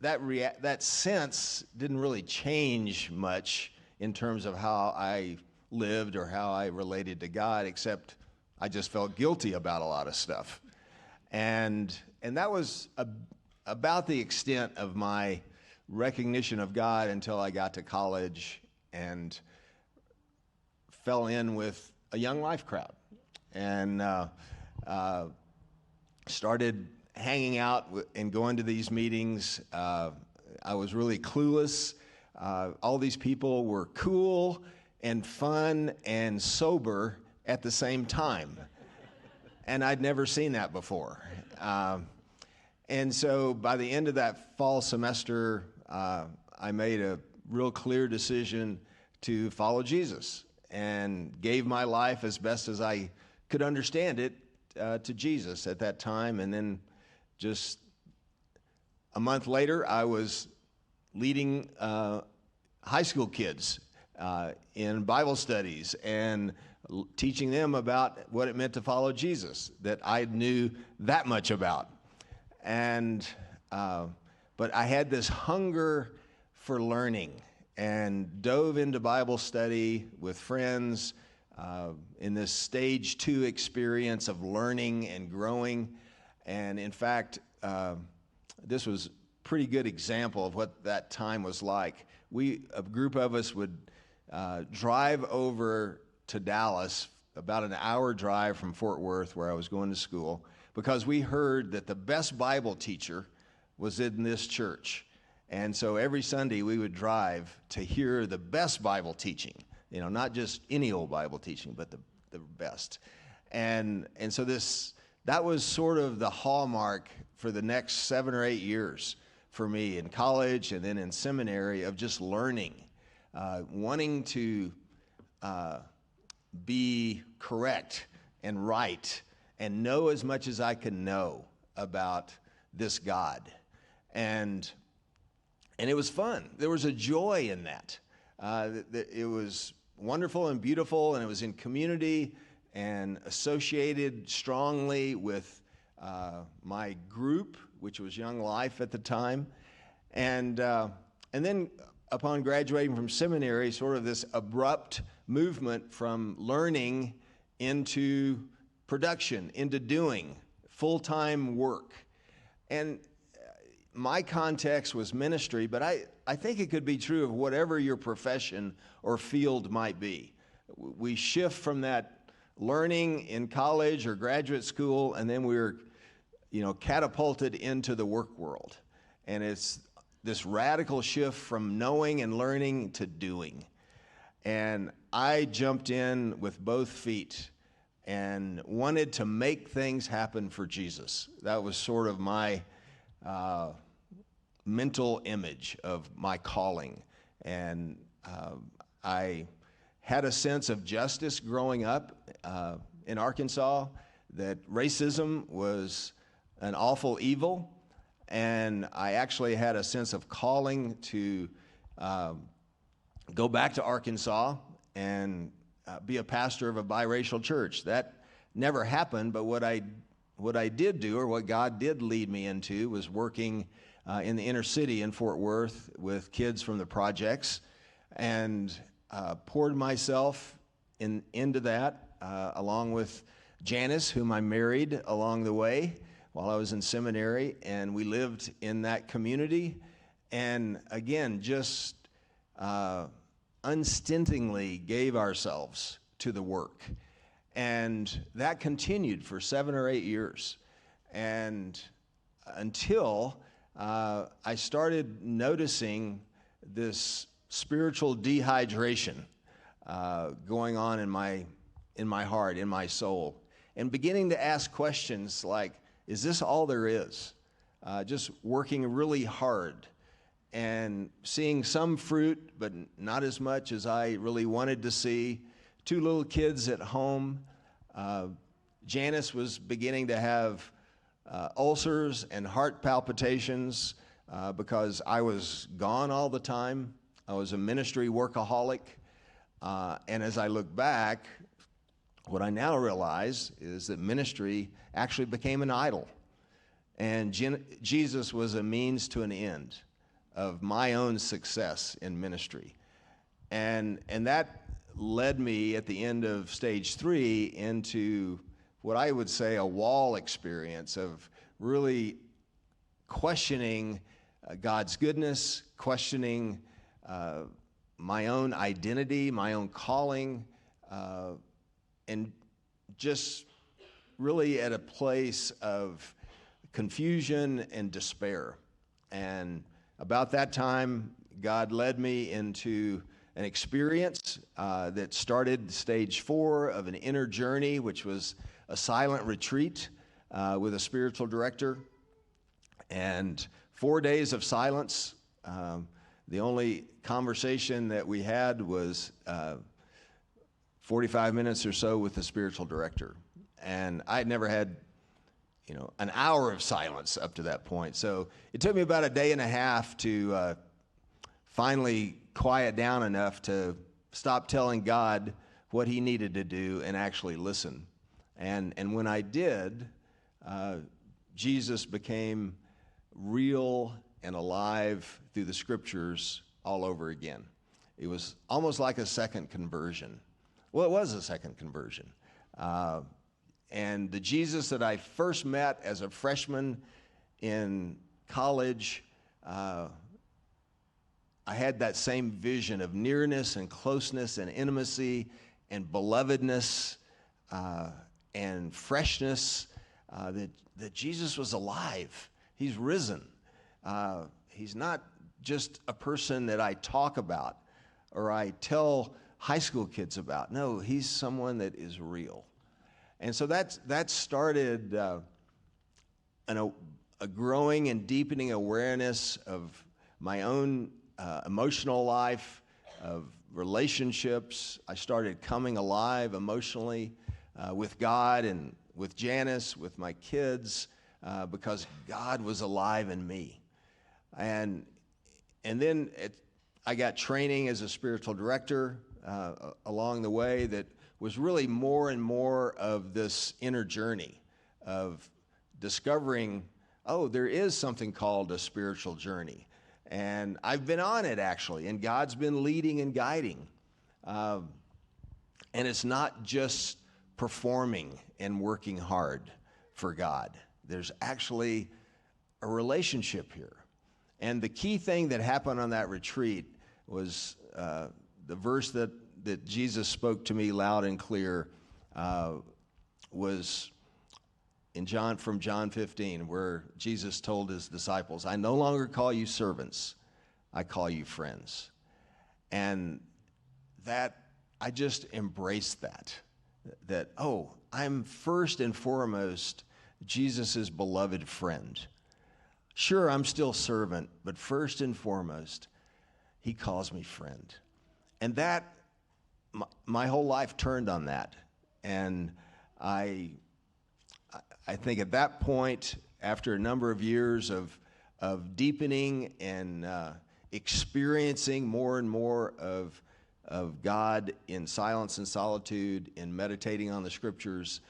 That sense didn't really change much in terms of how I lived or how I related to God, except I just felt guilty about a lot of stuff. And that was about the extent of my recognition of God until I got to college and fell in with a Young Life crowd and started hanging out and going to these meetings. I was really clueless. All these people were cool and fun and sober at the same time. And I'd never seen that before. And so by the end of that fall semester, I made a real clear decision to follow Jesus and gave my life as best as I could understand it to Jesus at that time. And then just a month later, I was leading high school kids in Bible studies and teaching them about what it meant to follow Jesus that I knew that much about. And but I had this hunger for learning and dove into Bible study with friends in this stage 2 experience of learning and growing. And in fact, this was a pretty good example of what that time was like. A group of us would drive over to Dallas, about an hour drive from Fort Worth, where I was going to school, because we heard that the best Bible teacher was in this church. And so every Sunday we would drive to hear the best Bible teaching, not just any old Bible teaching, but the best. And so that was sort of the hallmark for the next 7 or 8 years for me in college and then in seminary, of just learning, wanting to be correct and right and know as much as I can know about this God. And it was fun. There was a joy in that. It was wonderful and beautiful, and it was in community and associated strongly with my group, which was Young Life at the time. And then upon graduating from seminary, sort of this abrupt movement from learning into production, into doing full-time work. And my context was ministry, but I think it could be true of whatever your profession or field might be. We shift from that learning in college or graduate school, and then we're, catapulted into the work world. And it's this radical shift from knowing and learning to doing. And I jumped in with both feet and wanted to make things happen for Jesus. That was sort of my mental image of my calling. And I had a sense of justice growing up in Arkansas, that racism was an awful evil. And I actually had a sense of calling to go back to Arkansas and be a pastor of a biracial church. That never happened, but what I did do, or what God did lead me into, was working in the inner city in Fort Worth with kids from the projects, and poured myself into that along with Janice, whom I married along the way while I was in seminary, and we lived in that community. And again, just unstintingly gave ourselves to the work. And that continued for 7 or 8 years. And until I started noticing this spiritual dehydration going on in my heart, in my soul, and beginning to ask questions like, is this all there is? Just working really hard and seeing some fruit, but not as much as I really wanted to see. 2 little kids at home. Janice was beginning to have ulcers and heart palpitations because I was gone all the time. I was a ministry workaholic. And as I look back, what I now realize is that ministry actually became an idol. And Jesus was a means to an end of my own success in ministry. And that led me at the end of stage 3 into what I would say a wall experience of really questioning God's goodness, questioning my own identity, my own calling, and just really at a place of confusion and despair. And about that time, God led me into an experience that started stage 4 of an inner journey, which was a silent retreat with a spiritual director. And 4 days of silence. The only conversation that we had was 45 minutes or so with the spiritual director. And I'd never had, an hour of silence up to that point. So it took me about a day and a half to finally quiet down enough to stop telling God what he needed to do and actually listen. And when I did, Jesus became real and alive through the scriptures all over again. It was almost like a second conversion. Well, it was a second conversion. And the Jesus that I first met as a freshman in college, I had that same vision of nearness and closeness and intimacy and belovedness and freshness, that Jesus was alive. He's risen. He's not just a person that I talk about or I tell high school kids about. No, he's someone that is real. And so that started a growing and deepening awareness of my own emotional life, of relationships. I started coming alive emotionally with God and with Janice, with my kids, because God was alive in me. And then I got training as a spiritual director along the way that was really more and more of this inner journey of discovering, there is something called a spiritual journey. And I've been on it, actually, and God's been leading and guiding. And it's not just performing and working hard for God. There's actually a relationship here. And the key thing that happened on that retreat was the verse that Jesus spoke to me loud and clear was from John 15, where Jesus told his disciples, "I no longer call you servants, I call you friends." And that, I just embraced that, I'm first and foremost Jesus' beloved friend. Sure, I'm still servant, but first and foremost, he calls me friend. And that, my whole life turned on that. And I think at that point, after a number of years of deepening and experiencing more and more of God in silence and solitude, in meditating on the scriptures,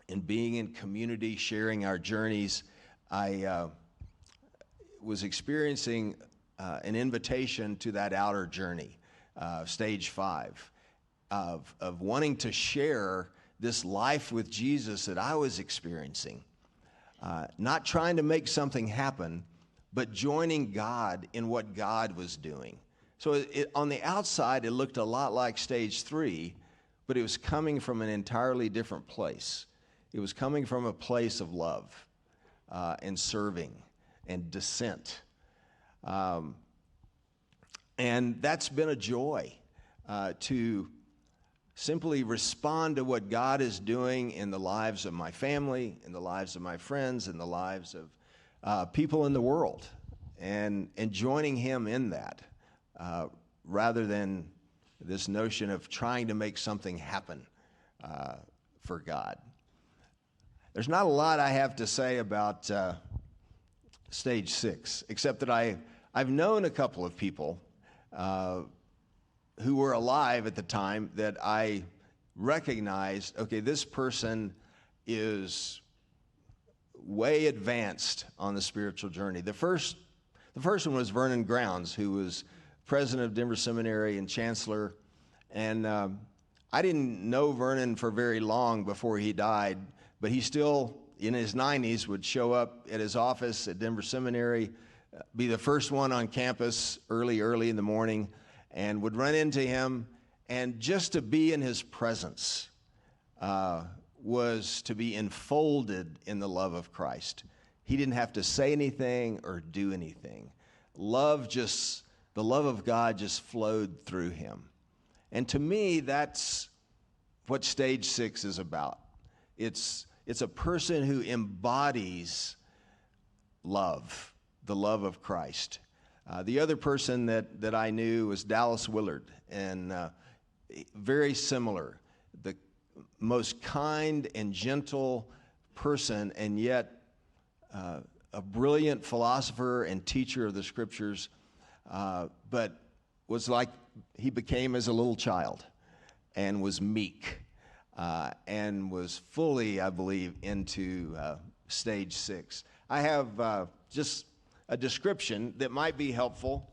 in being in community, sharing our journeys, I was experiencing an invitation to that outer journey, stage 5, of wanting to share this life with Jesus that I was experiencing. Not trying to make something happen, but joining God in what God was doing. So on the outside, it looked a lot like stage 3, but it was coming from an entirely different place. It was coming from a place of love and serving and dissent. And that's been a joy to simply respond to what God is doing in the lives of my family, in the lives of my friends, in the lives of people in the world, and joining him in that, rather than this notion of trying to make something happen for God. There's not a lot I have to say about stage 6, except that I've known a couple of people who were alive at the time that I recognized, okay, this person is way advanced on the spiritual journey. The first one was Vernon Grounds, who was president of Denver Seminary and chancellor. And I didn't know Vernon for very long before he died, but he still, in his 90s, would show up at his office at Denver Seminary, be the first one on campus early in the morning, and would run into him. And just to be in his presence was to be enfolded in the love of Christ. He didn't have to say anything or do anything. The love of God just flowed through him. And to me, that's what stage 6 is about. It's a person who embodies love, the love of Christ. The other person that I knew was Dallas Willard, and very similar. The most kind and gentle person, and yet a brilliant philosopher and teacher of the scriptures, but was like he became as a little child and was meek and was fully, I believe, into stage 6. I have just a description that might be helpful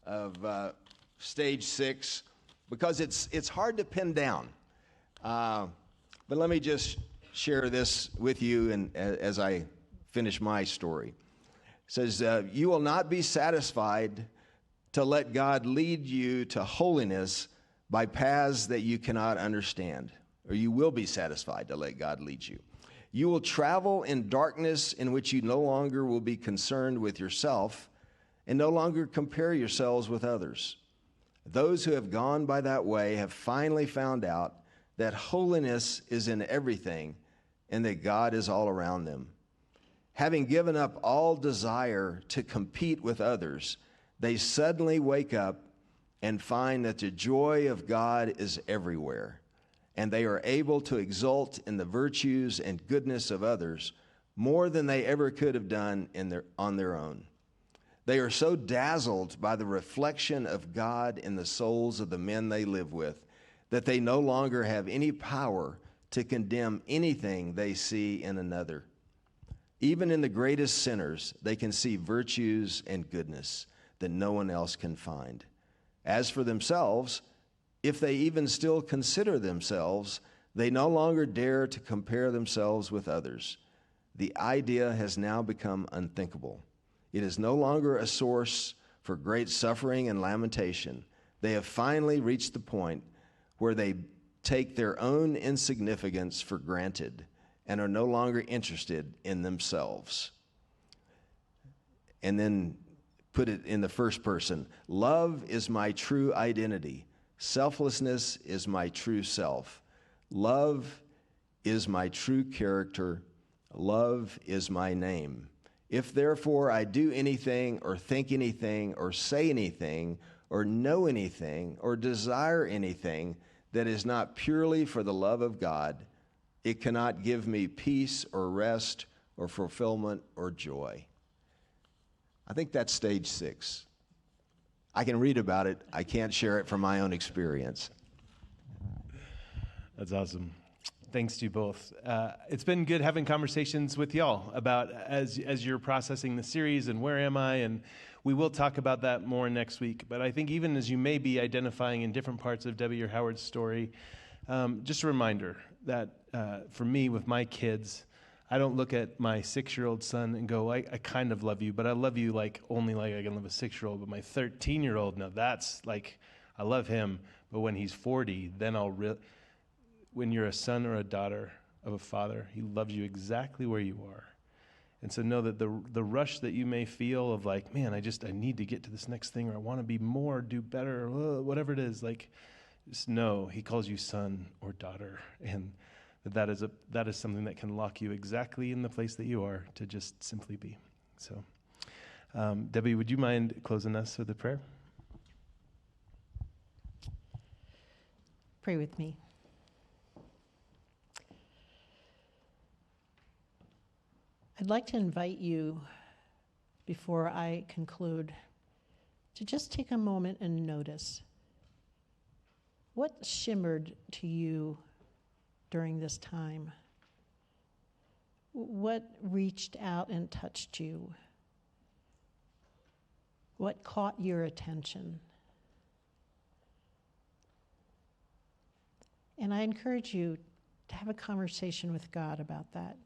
of stage 6 because it's hard to pin down. But let me just share this with you and as I finish my story. It says, you will not be satisfied to let God lead you to holiness by paths that you cannot understand, or you will be satisfied to let God lead you. You will travel in darkness in which you no longer will be concerned with yourself and no longer compare yourselves with others. Those who have gone by that way have finally found out that holiness is in everything and that God is all around them. Having given up all desire to compete with others, they suddenly wake up and find that the joy of God is everywhere, and they are able to exult in the virtues and goodness of others more than they ever could have done on their own. They are so dazzled by the reflection of God in the souls of the men they live with that they no longer have any power to condemn anything they see in another. Even in the greatest sinners, they can see virtues and goodness that no one else can find. As for themselves, if they even still consider themselves, they no longer dare to compare themselves with others. The idea has now become unthinkable. It is no longer a source for great suffering and lamentation. They have finally reached the point where they take their own insignificance for granted and are no longer interested in themselves. And then put it in the first person. Love is my true identity. Selflessness is my true self. Love is my true character. Love is my name. If therefore I do anything or think anything or say anything or know anything or desire anything that is not purely for the love of God, it cannot give me peace or rest or fulfillment or joy. I think that's stage 6. I can read about it. I can't share it from my own experience. That's awesome. Thanks to you both. It's been good having conversations with y'all about as you're processing the series and where am I, and we will talk about that more next week. But I think even as you may be identifying in different parts of Debbie or Howard's story, just a reminder that for me with my kids, I don't look at my 6-year-old son and go, I kind of love you, but I love you only like I can love a 6-year-old. But my 13-year-old, now that's like, I love him, but when he's 40, then when you're a son or a daughter of a father, he loves you exactly where you are. And so know that the rush that you may feel of like, man, I need to get to this next thing, or I want to be more, do better, whatever it is, just know he calls you son or daughter, and that is something that can lock you exactly in the place that you are to just simply be. So, Debbie, would you mind closing us with a prayer? Pray with me. I'd like to invite you, before I conclude, to just take a moment and notice what shimmered to you during this time. What reached out and touched you? What caught your attention? And I encourage you to have a conversation with God about that.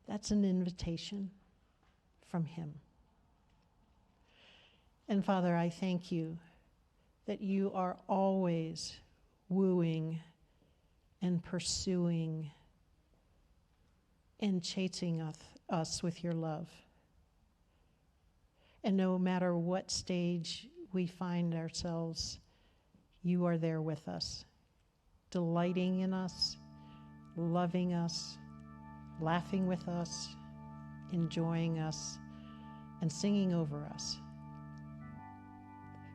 That's an invitation from Him. And Father, I thank you that you are always wooing and pursuing and chasing us with your love. And no matter what stage we find ourselves, you are there with us, delighting in us, loving us, laughing with us, enjoying us and singing over us.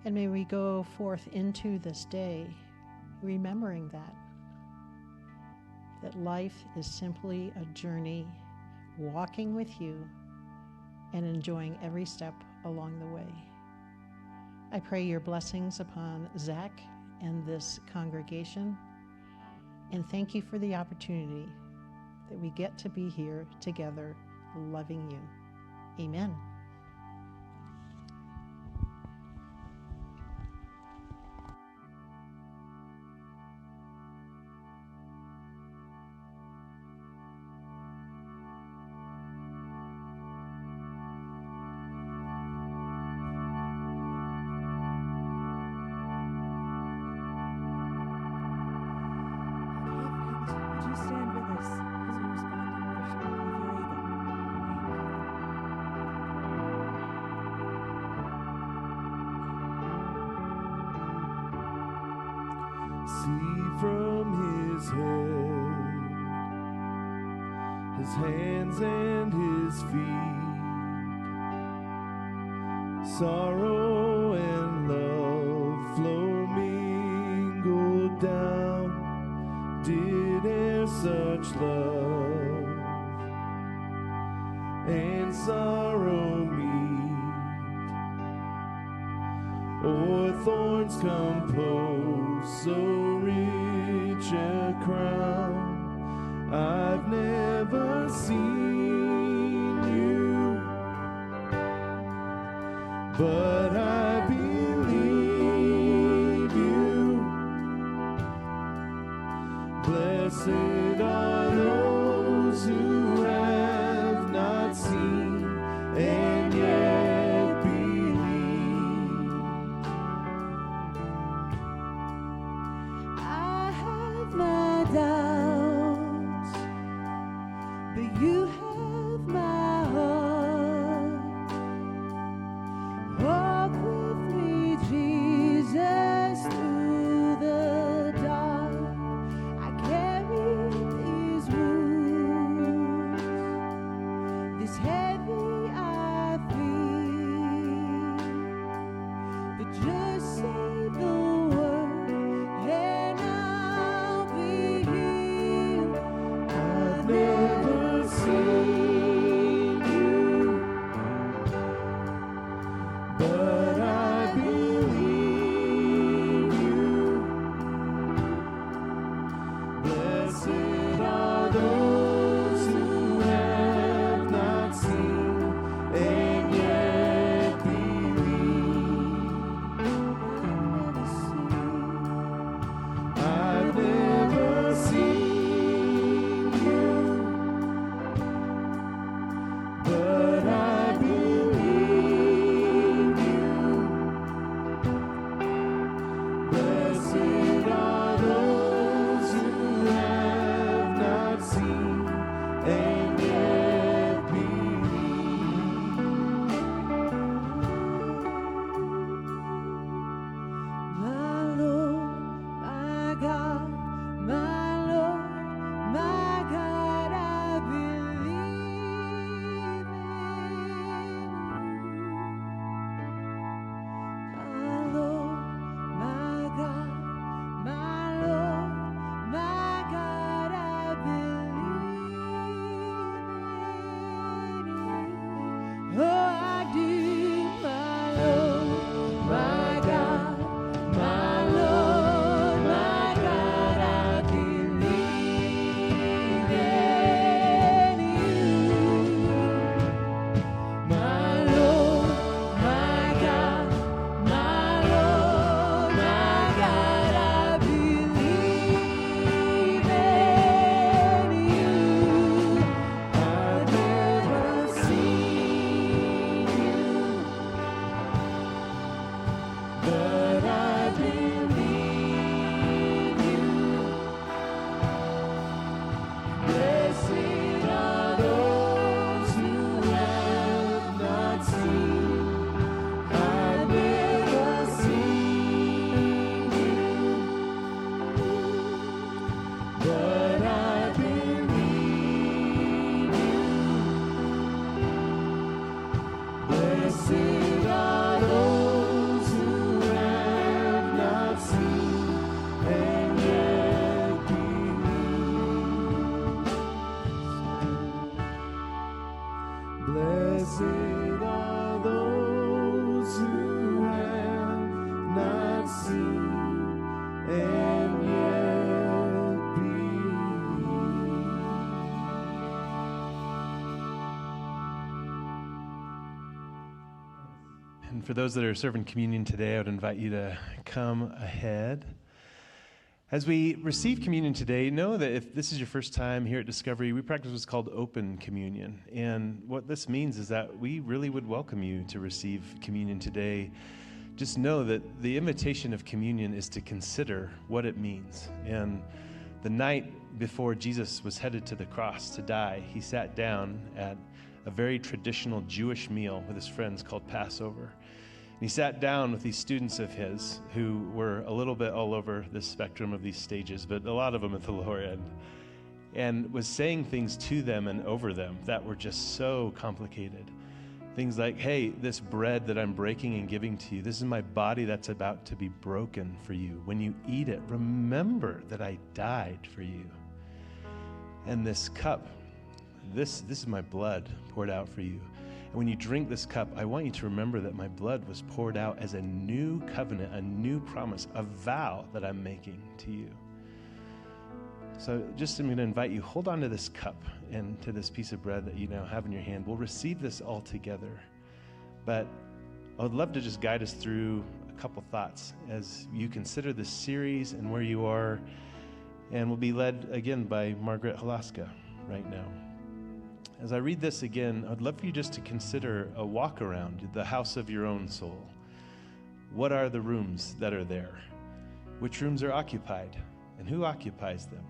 And may we go forth into this day remembering that life is simply a journey, walking with you and enjoying every step along the way. I pray your blessings upon Zach and this congregation, and thank you for the opportunity that we get to be here together, loving you. Amen. Would you stand with us as we respond in worship, if you're able? See from his head, his hands and his feet, sorrow and love flow mingled down. Did e'er such love and sorrow meet, o'er thorns compose so rich a crown? I've never seen you, but I believe you. Blessed are those who have not seen and yet believe. I have my doubts, but you have my heart. Walk with me, Jesus, through the dark. I carry these wounds, this heavy I feel, but just say the word and I'll be healed. I've never seen you, but I believe you. Blessed are those who have not seen and yet believe. I've never seen you, but I believe you. And for those that are serving communion today, I would invite you to come ahead. As we receive communion today, know that if this is your first time here at Discovery, we practice what's called open communion. And what this means is that we really would welcome you to receive communion today. Just know that the invitation of communion is to consider what it means. And the night before Jesus was headed to the cross to die, he sat down at a very traditional Jewish meal with his friends called Passover. And he sat down with these students of his who were a little bit all over the spectrum of these stages, but a lot of them at the lower end, and was saying things to them and over them that were just so complicated. Things like, hey, this bread that I'm breaking and giving to you, this is my body that's about to be broken for you. When you eat it, remember that I died for you. And this cup, this is my blood poured out for you. And when you drink this cup, I want you to remember that my blood was poured out as a new covenant, a new promise, a vow that I'm making to you. So just I'm going to invite you, hold on to this cup and to this piece of bread that you now have in your hand. We'll receive this all together. But I would love to just guide us through a couple thoughts as you consider this series and where you are. And we'll be led again by Margaret Halaska right now. As I read this again, I'd love for you just to consider a walk around the house of your own soul. What are the rooms that are there? Which rooms are occupied? And who occupies them?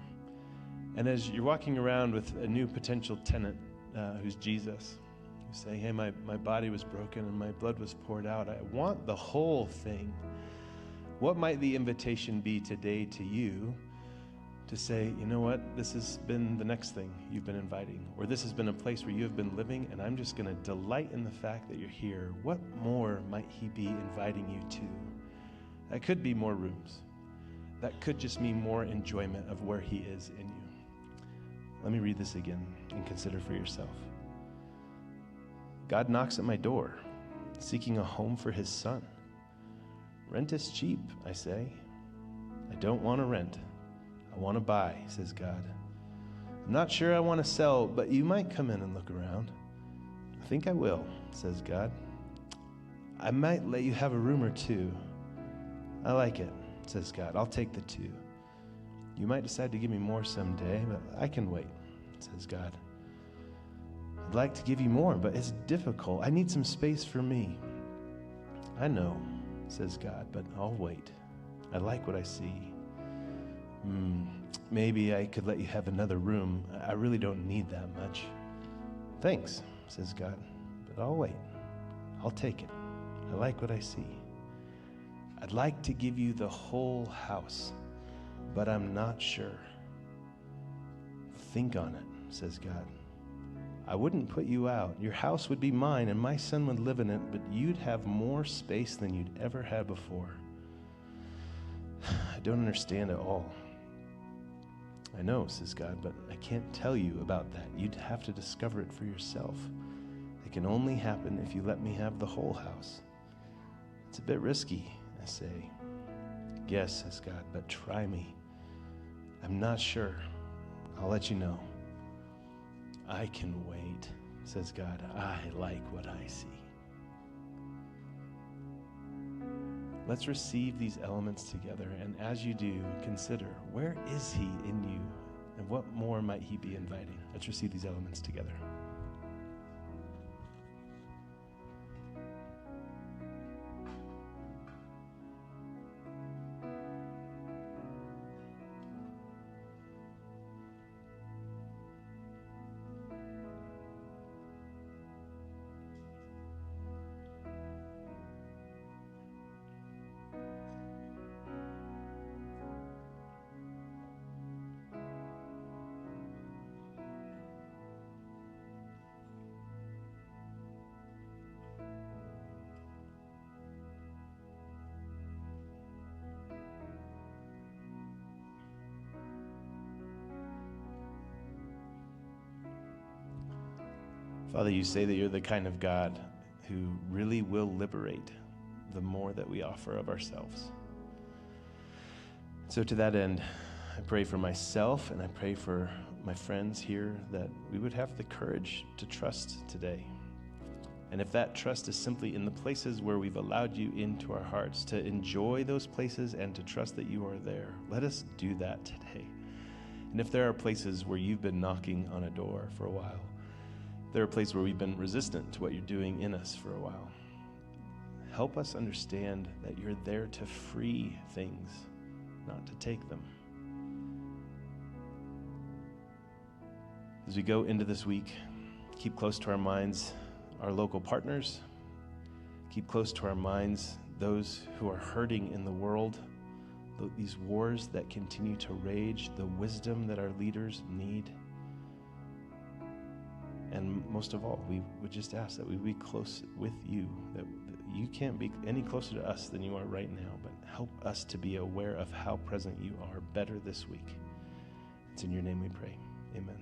And as you're walking around with a new potential tenant who's Jesus, you say, hey, my body was broken and my blood was poured out. I want the whole thing. What might the invitation be today to you to say, you know what, this has been the next thing you've been inviting, or this has been a place where you have been living, and I'm just going to delight in the fact that you're here. What more might he be inviting you to? That could be more rooms. That could just mean more enjoyment of where he is in you. Let me read this again and consider for yourself. God knocks at my door, seeking a home for his son. Rent is cheap, I say. I don't want to rent. I want to buy, says God. I'm not sure I want to sell, but you might come in and look around. I think I will, says God. I might let you have a room or two. I like it, says God. I'll take the 2. You might decide to give me more someday, but I can wait, says God. I'd like to give you more, but it's difficult. I need some space for me. I know, says God, but I'll wait. I like what I see. Maybe I could let you have another room. I really don't need that much. Thanks, says God, but I'll wait. I'll take it. I like what I see. I'd like to give you the whole house, but I'm not sure. Think on it, says God. I wouldn't put you out. Your house would be mine, and my son would live in it, but you'd have more space than you'd ever had before. I don't understand at all. I know, says God, but I can't tell you about that. You'd have to discover it for yourself. It can only happen if you let me have the whole house. It's a bit risky, I say. Yes, says God, but try me. I'm not sure. I'll let you know. I can wait, says God. I like what I see. Let's receive these elements together, and as you do, consider, where is he in you, and what more might he be inviting? Let's receive these elements together. Father, you say that you're the kind of God who really will liberate the more that we offer of ourselves. So to that end, I pray for myself and I pray for my friends here that we would have the courage to trust today. And if that trust is simply in the places where we've allowed you into our hearts, to enjoy those places and to trust that you are there, let us do that today. And if there are places where you've been knocking on a door for a while, there are places where we've been resistant to what you're doing in us for a while, help us understand that you're there to free things, not to take them. As we go into this week, keep close to our minds our local partners. Keep close to our minds those who are hurting in the world, these wars that continue to rage, the wisdom that our leaders need. And most of all, we would just ask that we be close with you, that you can't be any closer to us than you are right now, but help us to be aware of how present you are better this week. It's in your name we pray. Amen.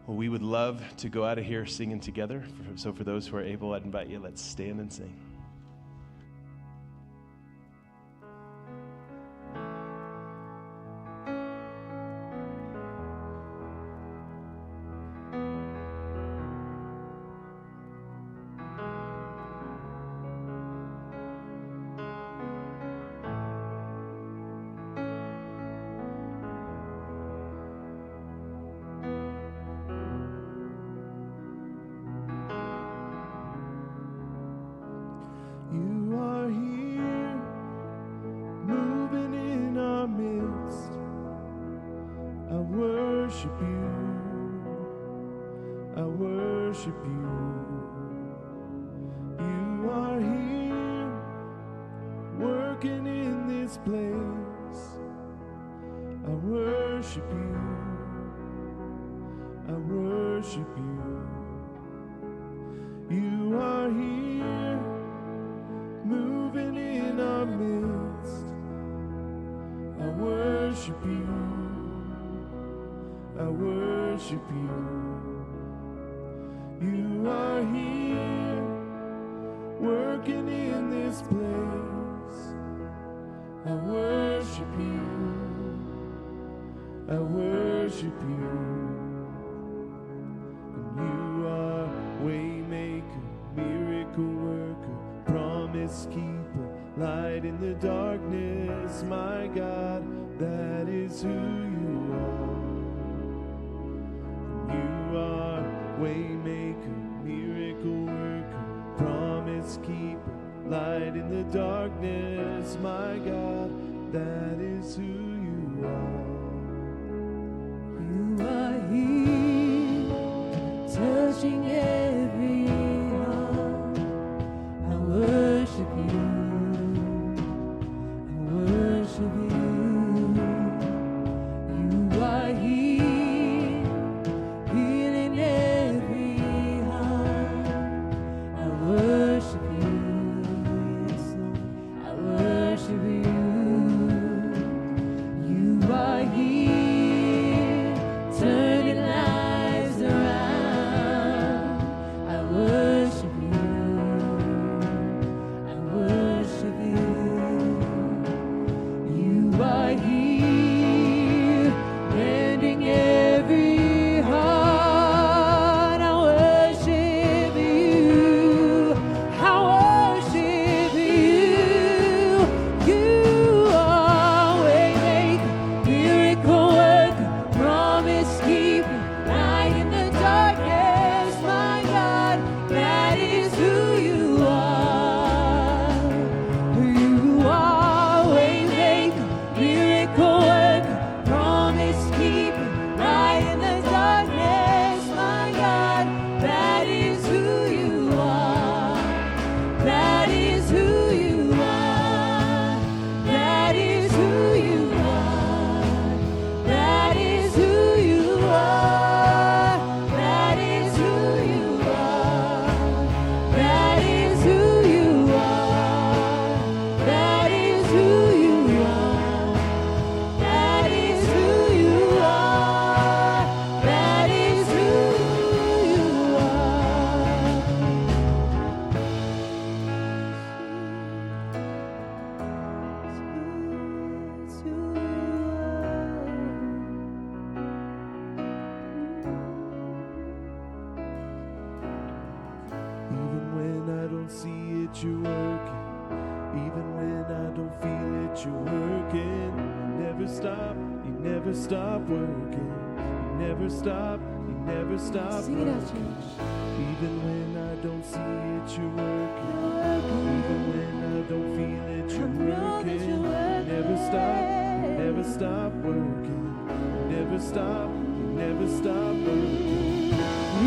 Well, we would love to go out of here singing together. So for those who are able, I'd invite you, let's stand and sing. You are here, moving in our midst. I worship you. I worship you. You are here, working in this place. I worship you. I worship you. You are here, moving in our midst. I worship you. I worship you. You are here, working in this place. I worship you. I worship you. And you are waymaker, miracle worker, promise keeper, light in the darkness, my God, that is who you are. You are waymaker, miracle worker, promise keeper, light in the darkness, my God, that is who you are. You are here, touching every heart. I worship you. I worship you. You are here, healing every heart. I worship you. Yes, Lord. I worship you. You are don't see it, you're working. Even when I don't feel it, you're working. You never stop working. You never stop Sing it out, working. church. Even when I don't see it, you're working. Even when I don't feel it, you're working. You never stop working. You never stop working.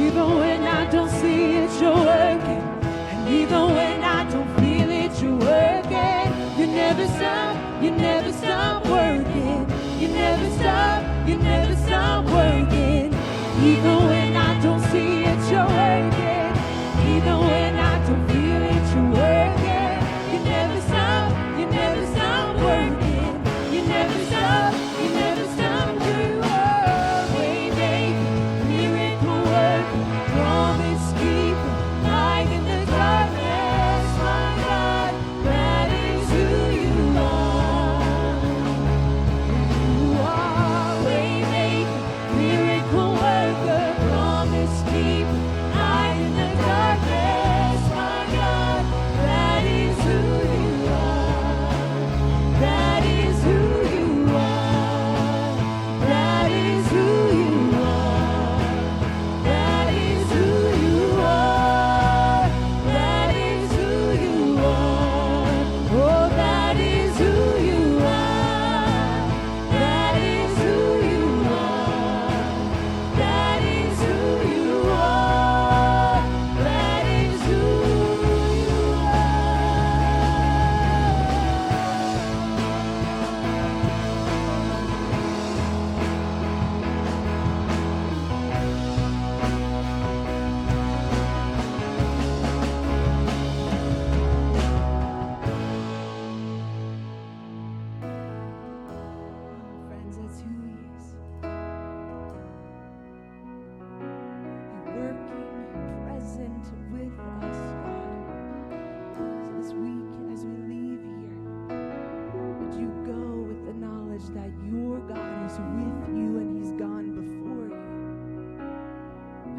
Even when I don't see it, you're working. And even when I don't feel it, you're working. You never stop working. You never stop working. Even when I don't see it, you're working. Even when I don't feel it, you're working. You never stop working. You never stop. You are waymaker, miracle worker, promise keeper, light in the darkness. My God, that is who you are. You are waymaker, miracle worker, promise keeper, light in the darkness. My God, that is who you are. That is who you are. That is who you are. That is who you are. That is who you are. Oh, that is who you are. That is who you are. That is who you are. That is who you Friends, that's who he is. You're working, present with us, God. So this week, as we leave here, would you go with the knowledge that your God is with you and he's gone before you?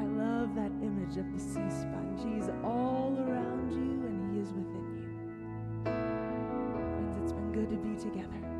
I love that image of the sea sponge. He is all around you and he is within you. Friends, it's been good to be together.